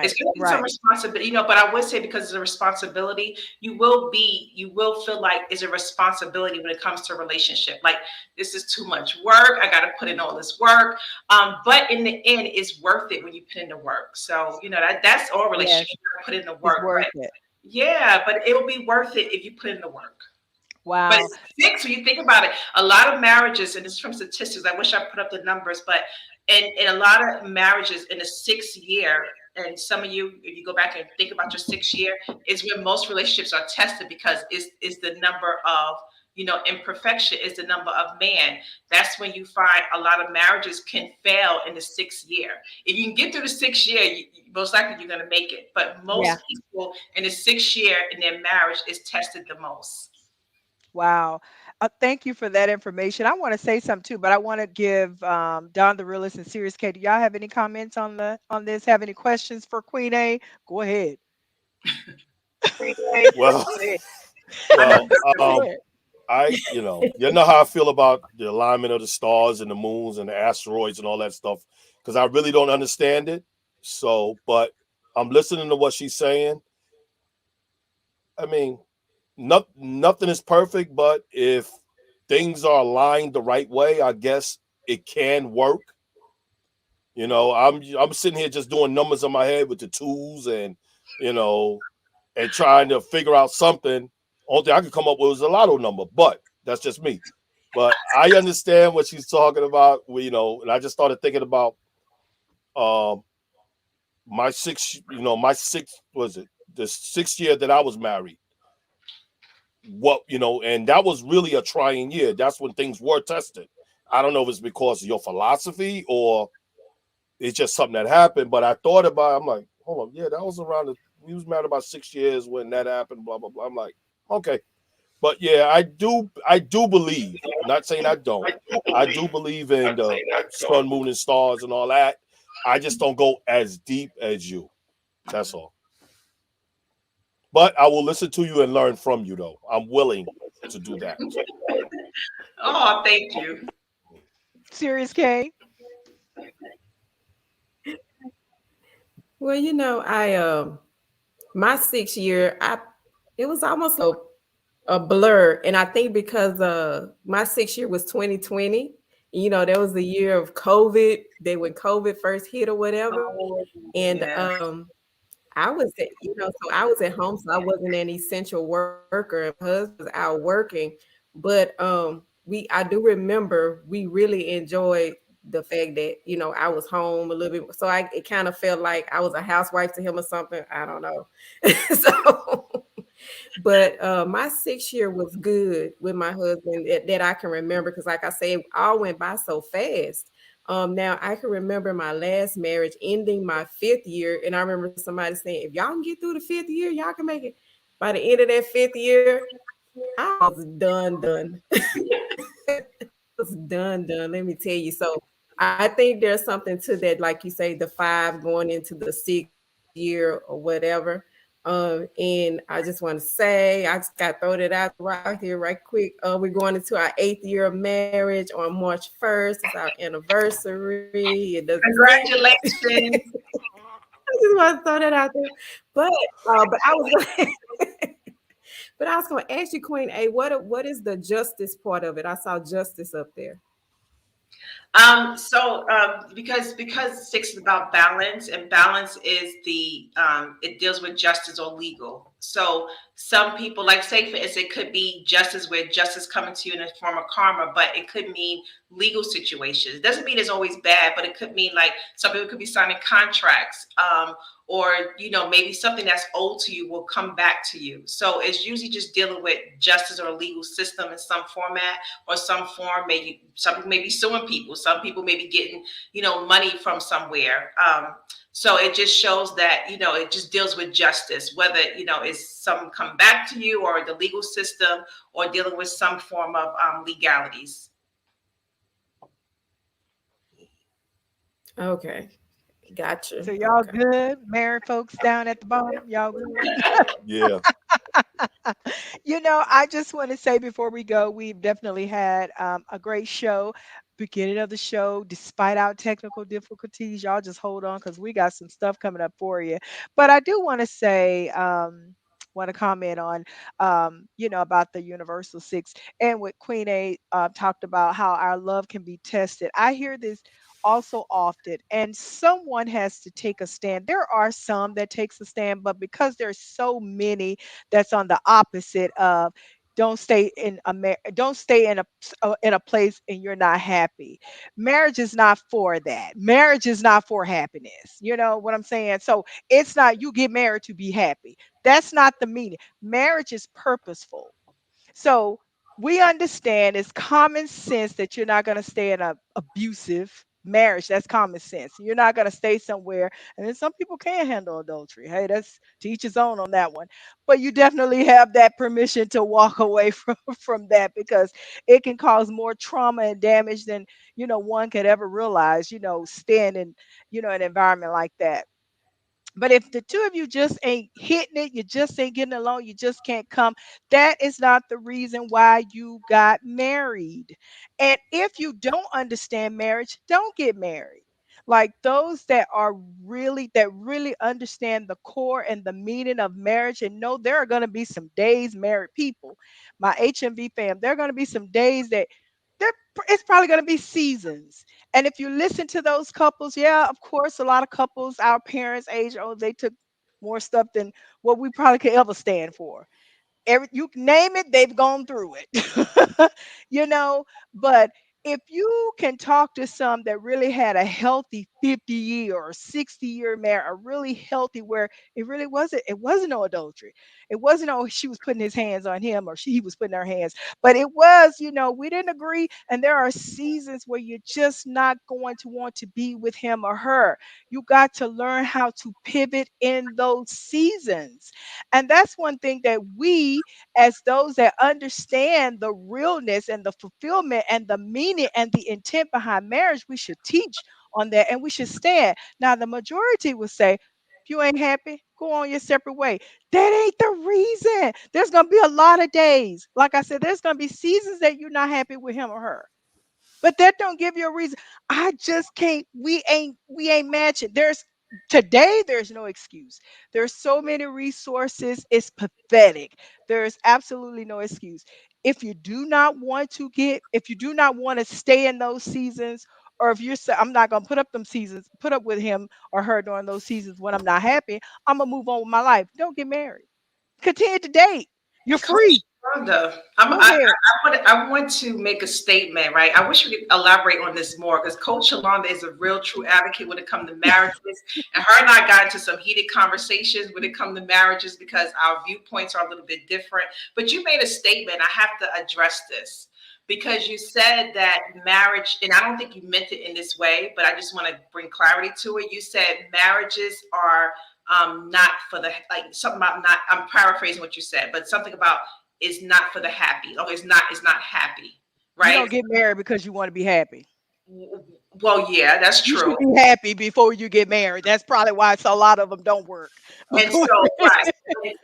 It's Right, going to be some right. responsibility, but I would say, because it's a responsibility, you will feel like it's a responsibility when it comes to a relationship. Like, this is too much work. I got to put in all this work. But in the end, it's worth it when you put in the work. So, that's all relationship. Yes, You got to put in the it's work. worth But it. yeah, but it will be worth it if you put in the work. But Wow. it's 6, when you think about it, a lot of marriages, and it's from statistics, I wish I put up the numbers, but in a lot of marriages in the 6th year, and some of you, if you go back and think about your 6th year, is when most relationships are tested, because is the number of, imperfection, is the number of man. That's when you find a lot of marriages can fail in the 6th year. If you can get through the 6th year, most likely you're going to make it. But Yeah. most people in the 6th year in their marriage is tested the most. Wow. Thank you for that information. I want to say something too, but I want to give Don the realist and Serious K. Do y'all have any comments on this? Have any questions for Queen A? Go ahead. Well, Go ahead. I know. well, Go ahead. you know how I feel about the alignment of the stars and the moons and the asteroids and all that stuff, because I really don't understand it. So, but I'm listening to what she's saying. I mean, nothing is perfect, but if things are aligned the right way, I guess it can work. I'm sitting here just doing numbers in my head with the tools and you know and trying to figure out something. Only thing I could come up with was a lotto number, but that's just me. But I understand what she's talking about. And I just started thinking about um my sixth was it the 6th year that I was married. And that was really a trying year. That's when things were tested. I don't know if it's because of your philosophy or it's just something that happened. But I thought about it, I'm like, hold on, yeah, that was around we was married about 6 years when that happened, blah blah blah. I'm like, okay. But yeah, I do believe, not saying I don't, I do believe in the sun, moon, and stars and all that. I just don't go as deep as you. That's all. But I will listen to you and learn from you though. I'm willing to do that. Oh, thank you. Serious K. Well, I my 6 year, I it was almost a blur, and I think because my 6 year was 2020. There was the year of COVID. When COVID first hit or whatever, Oh, and yeah. I was at, so I was at home, so I wasn't an essential worker, and my husband was out working. But I do remember we really enjoyed the fact that I was home a little bit, so it kind of felt like I was a housewife to him or something. I don't know. So, but my 6 year was good with my husband that I can remember because, like I said, all went by so fast. Now I can remember my last marriage ending my 5th year, and I remember somebody saying, "If y'all can get through the 5th year, y'all can make it." By the end of that 5th year, I was done. Was done. Let me tell you. So I think there's something to that, like you say, the five going into the 6 year or whatever. And I just want to say, I just got to throw that out here right quick. We're going into our 8th year of marriage on March 1st. It's our anniversary. It doesn't seem. Congratulations. I just want to throw that out there. But I was but I was going to ask you, Queen A, what is the justice part of it? I saw justice up there. Because six is about balance, and balance is it deals with justice or legal. So some people, like, say for instance, it could be justice where justice coming to you in the form of karma, but it could mean legal situations. It doesn't mean it's always bad, but it could mean, like, some people could be signing contracts, or maybe something that's owed to you will come back to you. So it's usually just dealing with justice or a legal system in some format or some form. Maybe some people may be suing people. Some people may be getting, money from somewhere. So it just shows that, it just deals with justice, whether, it's some come back to you or the legal system or dealing with some form of legalities. Okay. Gotcha. So y'all Okay. good? Married folks down at the bottom, y'all good? Yeah. I just want to say before we go, we've definitely had a great show. Beginning of the show, despite our technical difficulties, y'all just hold on because we got some stuff coming up for you. But I do want to say, want to comment on, about the Universal Six and what Queen A talked about how our love can be tested. I hear this also often, and someone has to take a stand. There are some that takes a stand, but because there's so many that's on the opposite of don't stay in a place and you're not happy. Marriage is not for that. Marriage is not for happiness. You know what I'm saying? So it's not you get married to be happy. That's not the meaning. Marriage is purposeful. So we understand it's common sense that you're not going to stay in a abusive marriage. That's common sense. You're not going to stay somewhere. And then some people can't handle adultery. Hey, that's to each his own on that one. But you definitely have that permission to walk away from that because it can cause more trauma and damage than, one could ever realize, staying in, an environment like that. But if the two of you just ain't hitting it, you just ain't getting along, you just can't come, that is not the reason why you got married. And if you don't understand marriage, don't get married. Like those that really understand the core and the meaning of marriage and know there are going to be some days married people, my HMV fam, there are going to be some days that there it's probably going to be seasons. And if you listen to those couples, yeah, of course, a lot of couples, our parents' age, oh, they took more stuff than what we probably could ever stand for. You name it, they've gone through it. you know, but if you can talk to some that really had a healthy 50-year or 60-year marriage, a really healthy where it wasn't no adultery. It wasn't oh she was putting his hands on him or he was putting her hands, but it was, we didn't agree. And there are seasons where you're just not going to want to be with him or her. You got to learn how to pivot in those seasons. And that's one thing that we, as those that understand the realness and the fulfillment and the meaning and the intent behind marriage, we should teach on that and we should stand. Now, the majority will say, if you ain't happy, go on your separate way. That ain't the reason. There's going to be a lot of days. Like I said, there's going to be seasons that you're not happy with him or her. But that don't give you a reason. I just can't. We ain't matching. There's no excuse. There's so many resources. It's pathetic. There's absolutely no excuse. If you do not want to stay in those seasons or if you're saying I'm not gonna put up with him or her during those seasons when I'm not happy, I'm gonna move on with my life. Don't get married. Continue to date. You're Coach free. Rhonda, Go ahead. I want to make a statement, right? I wish we could elaborate on this more because Coach Shalonda is a real true advocate when it comes to marriages. And her and I got into some heated conversations when it comes to marriages because our viewpoints are a little bit different. But you made a statement. I have to address this because you said that marriage, and I don't think you meant it in this way, but I just want to bring clarity to it. You said marriages are not for the like something about not. I'm paraphrasing what you said, but something about is not for the happy. Oh, it's not happy, You right? don't get married because you want to be happy. Well, yeah, that's You true. should be happy before you get married. That's probably why so a lot of them don't work. But And go so, ahead. right,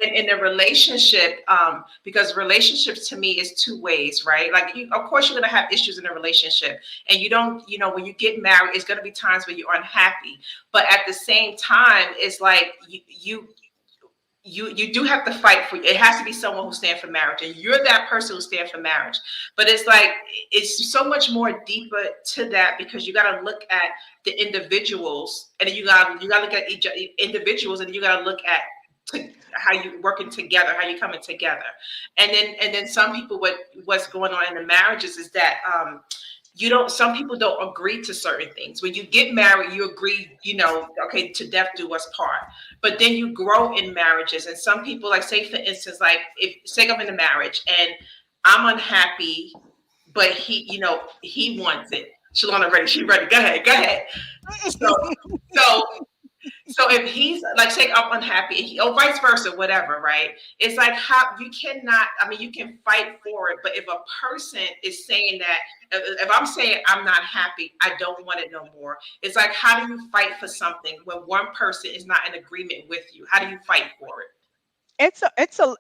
in a relationship, because relationships to me is two ways, right? Like, of course, you're gonna have issues in a relationship, and you don't, when you get married, it's gonna be times where you're unhappy. But at the same time, it's like you do have to fight for it. Has to be someone who stands for marriage, and you're that person who stands for marriage. But it's like it's so much more deeper to that because you got to look at the individuals, and then you got to look at each individuals, and then you got to look at how you working together, how you coming together, and then some people what's going on in the marriages is that you don't some people don't agree to certain things. When you get married, you agree, okay, to death do us part. But then you grow in marriages, and some people, like, say for instance, like, if say I'm in a marriage and I'm unhappy, but he wants it. Shalana ready, she ready. Go ahead. So so if he's like, say I'm unhappy, or vice versa, whatever, right? It's like how you cannot. I mean, you can fight for it, but if a person is saying that, if I'm saying I'm not happy, I don't want it no more. It's like, how do you fight for something when one person is not in agreement with you? How do you fight for it?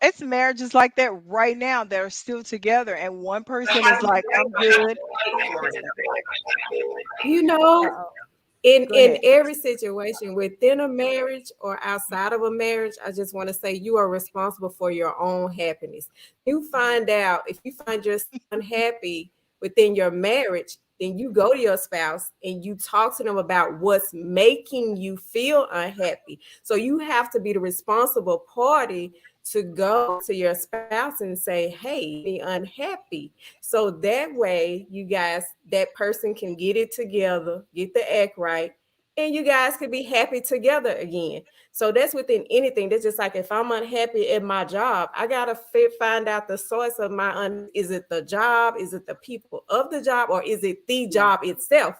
It's marriages like that right now that are still together, and one But person is like, I'm how do good. you fight for it? You know, Uh-oh. in Go in ahead. every situation within a marriage or outside of a marriage, I just want to say you are responsible for your own happiness. You find out if you find yourself unhappy within your marriage, then you go to your spouse and you talk to them about what's making you feel unhappy. So you have to be the responsible party to go to your spouse and say, hey, be unhappy. So that way, you guys, that person can get it together, get the act right, and you guys can be happy together again. So that's within anything. That's just like if I'm unhappy at my job, I gotta find out the source of my is it the job? Is it the people of the job, or is it the Yeah. job itself?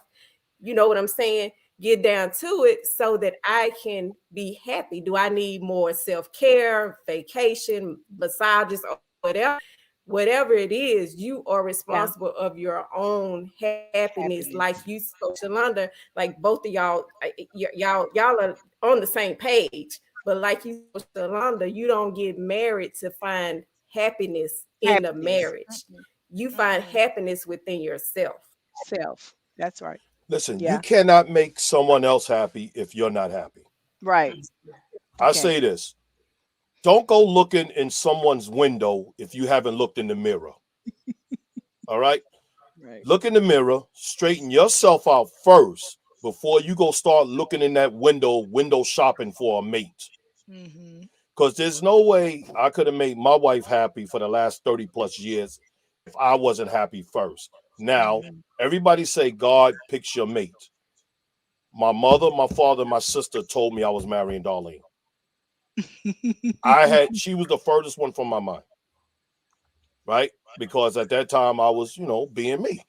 You know what I'm saying? Get down to it so that I can be happy. Do I need more self-care, vacation, massages, or whatever? Whatever it is, you are Yeah. responsible of your own happiness. Like Happiness. you spoke, Shalonda, like both of y'all, y'all are on the same page. But like you spoke, Shalonda, you don't get married to find happiness in the Happiness. marriage. Mm-mm. You find Mm-mm. happiness within yourself. Self. That's right. Listen, you Yeah. cannot make someone else happy if you're not happy. Right. You I can't. say this: don't go looking in someone's window if you haven't looked in the mirror. All right, Right. look in the mirror, straighten yourself out first before you go start looking in that window shopping for a mate. Mm-hmm. Because there's no way I could have made my wife happy for the last 30 plus years if I wasn't happy first. Now, Mm-hmm. everybody say God picks your mate. My mother, my father, my sister told me I was marrying Darlene. She was the furthest one from my mind, right? Because at that time I was, being me.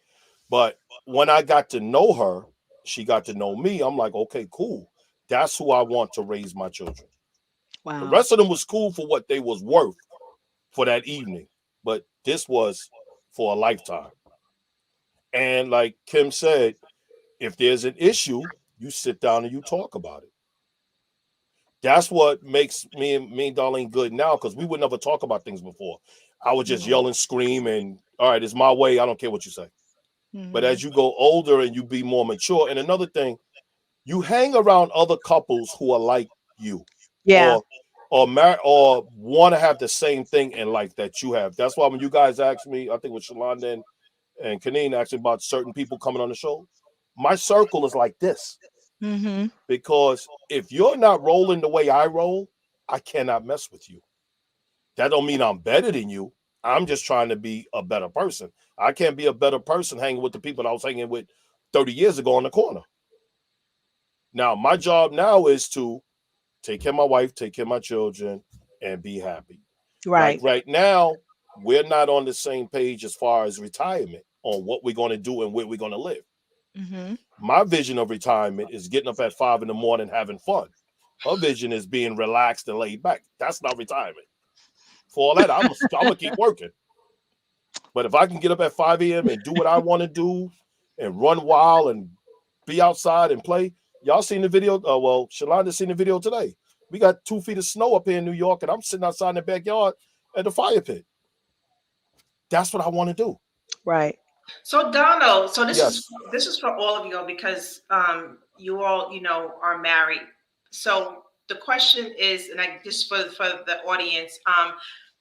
But when I got to know her, she got to know me. I'm like, okay, cool. That's who I want to raise my children. The Wow. rest of them was cool for what they was worth for that evening, but this was for a lifetime. And like Kim said, if there's an issue, you sit down and you talk about it. That's what makes me and Darlene good now because we would never talk about things before. I would just Mm-hmm. yell and scream and all right, it's my way. I don't care what you say. But Mm-hmm. as you go older and you be more mature, and another thing, you hang around other couples who are like you, Yeah. or or want to have the same thing in life that you have. That's why when you guys asked me, I think with Shalonda and Kaneen asked me about certain people coming on the show, My circle is like this Mm-hmm. because if you're not rolling the way I roll, I cannot mess with you. That don't mean I'm better than you. I'm just trying to be a better person. I can't be a better person hanging with the people I was hanging with 30 years ago on the corner. Now, my job now is to take care of my wife, take care of my children, and be happy. Like Right. right now, we're not on the same page as far as retirement on what we're going to do and where we're going to live. Mm-hmm. My vision of retirement is getting up at 5 in the morning having fun. Her vision is being relaxed and laid back. That's not retirement. For all that, I'm gonna keep working. But if I can get up at 5 a.m. and do what I want to do and run wild and be outside and play, y'all seen the video? Well, Shalonda seen the video today. We got 2 feet of snow up here in New York, and I'm sitting outside in the backyard at the fire pit. That's what I want to do. Right. So Donald, so Yes, this is for all of you because you all are married. So the question is, and I just for the audience,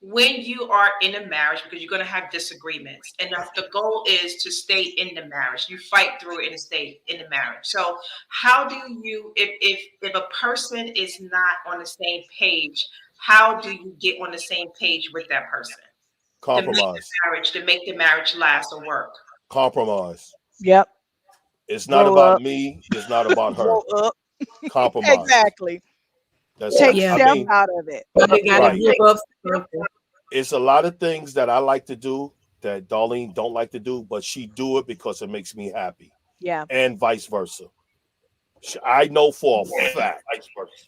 when you are in a marriage, because you're going to have disagreements, and the goal is to stay in the marriage. You fight through it and stay in the marriage. So how do you, if a person is not on the same page, how do you get on the same page with that person compromise, to make the marriage last or work? compromise. Yep. It's not Grow about up. me. It's not about her. Grow up. Compromise. Exactly. That's it. Take I Yeah, self mean, out of it. but they got to right. give up something. It's a lot of things that I like to do that Darlene don't like to do, but she do it because it makes me happy, Yeah. and vice versa. I know for a fact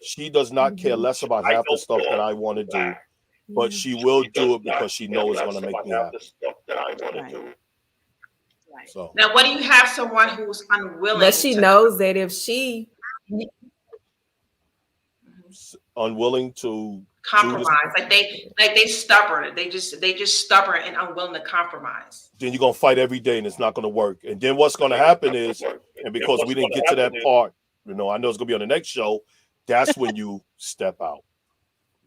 she does not care Mhm. less about half the stuff that I want to do, but Yeah. she will do it because she knows it's going to make me happy. Right. So Now, what do you have someone who's But unwilling she to knows that if she, unwilling to do this, compromise? Like they stubborn. They just stubborn and unwilling to compromise. then you're going to fight every day and it's not going to work. And then what's going to happen is, and because we didn't get to that part, I know it's going to be on the next show, that's when you step out.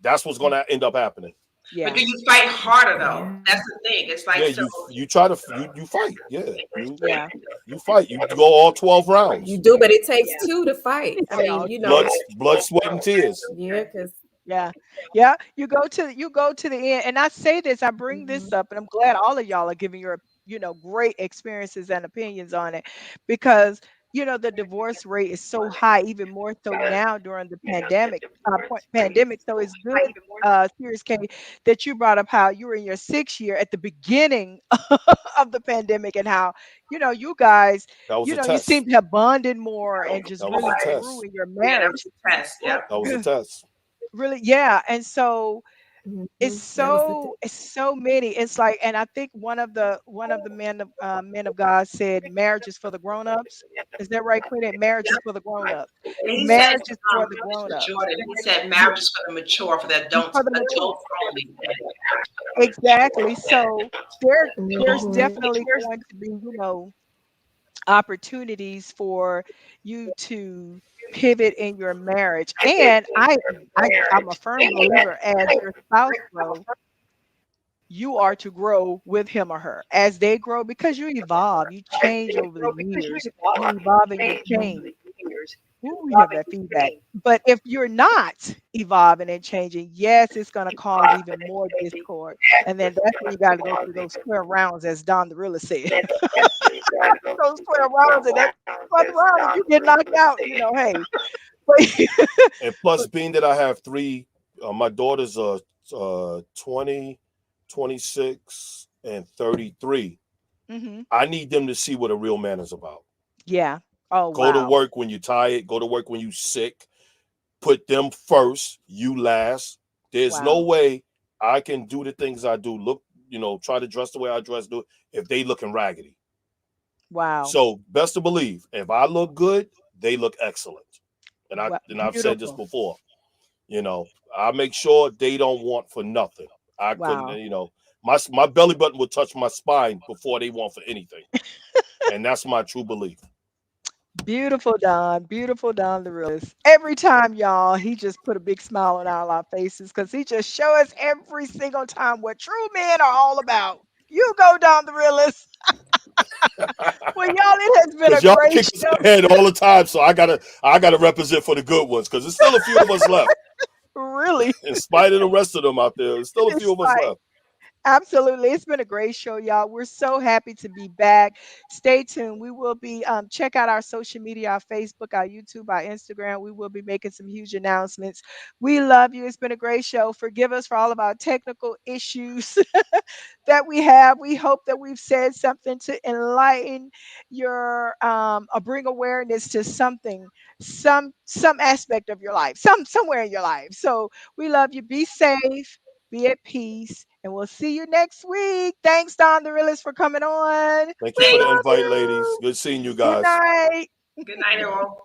That's what's going to end up happening. But Yeah. do you fight harder though? yeah, That's the thing. It's Yeah, like so. you try to you fight. Yeah, Yeah. you fight. You go all 12 you rounds. do, but it takes two to fight. I Yeah. mean, Blood, sweat, and tears. yeah, because Yeah. Yeah. You go to the end. And I say this, I bring this up, and I'm glad all of y'all are giving your, great experiences and opinions on it because the divorce rate is so high, even more so now during the pandemic. So it's good, Serious K, that you brought up how you were in your 6th year at the beginning of the pandemic and how, you guys, That was a you test. seem to have bonded more and just That was a really grew test. in your Yeah, that marriage. was a test. Yep. That was a test. Really, yeah. And so it's that was the so it's so many. It's like, and I think one of the men of God said marriage is for the grown-ups. Is that right, Quinn? Marriage is for the grown-ups. And he said, Marriage is for the Mr. grown-ups. Jordan, he said Yeah, marriage is for the mature, for the it's for the mature. adults only. Exactly. So there's Mhm. definitely going to be, opportunities for you to pivot in your marriage. And I'm a firm believer, as your spouse grows, you are to grow with him or her as they grow, because you evolve, you change over the years, you evolve and you change. Ooh, we have that feedback. But if you're not evolving and changing, yes, it's going to cause even more discord. And then that's when you got to go through those square rounds, as Don the realist said. Those square rounds, and that 12th round, if you get knocked out, hey. But, And plus, but being that I have three, my daughters are 20, 26, and 33. hmm I need them to see what a real man is about. yeah. Oh, Go to wow. work when you're tired. Go to work when you're sick. Put them first. You last. There's no Wow. way I can do the things I do. Look, try to dress the way I dress. Do it if they looking raggedy. Wow. So best to believe, if I look good, they look excellent. I've said this Beautiful. before. I make sure they don't want for nothing. I couldn't. Wow. My belly button would touch my spine before they want for anything, and that's my true belief. Beautiful Don. Beautiful Don the realist. Every time, y'all, he just put a big smile on all our faces because he just show us every single time what true men are all about. You go, Don the realist. Well, y'all, it has been a Because y'all great kick us show. ahead all the time, so I gotta represent for the good ones. Because there's still a few of us left, Really. in spite of the rest of them out there. There's still a few It's of us like left. absolutely. It's been a great show, y'all. We're so happy to be back. Stay tuned. We will be check out our social media, our Facebook, our YouTube, our Instagram. We will be making some huge announcements. We love you. It's been a great show. Forgive us for all of our technical issues that we have. We hope that we've said something to enlighten your or bring awareness to something, some aspect of your life, somewhere in your life. So we love you. Be safe, be at peace, and we'll see you next week. Thanks, Don the Realist, for coming on. Thank you We for the Thank love invite, you. ladies. you. Good seeing you Good guys. night. Good night, all.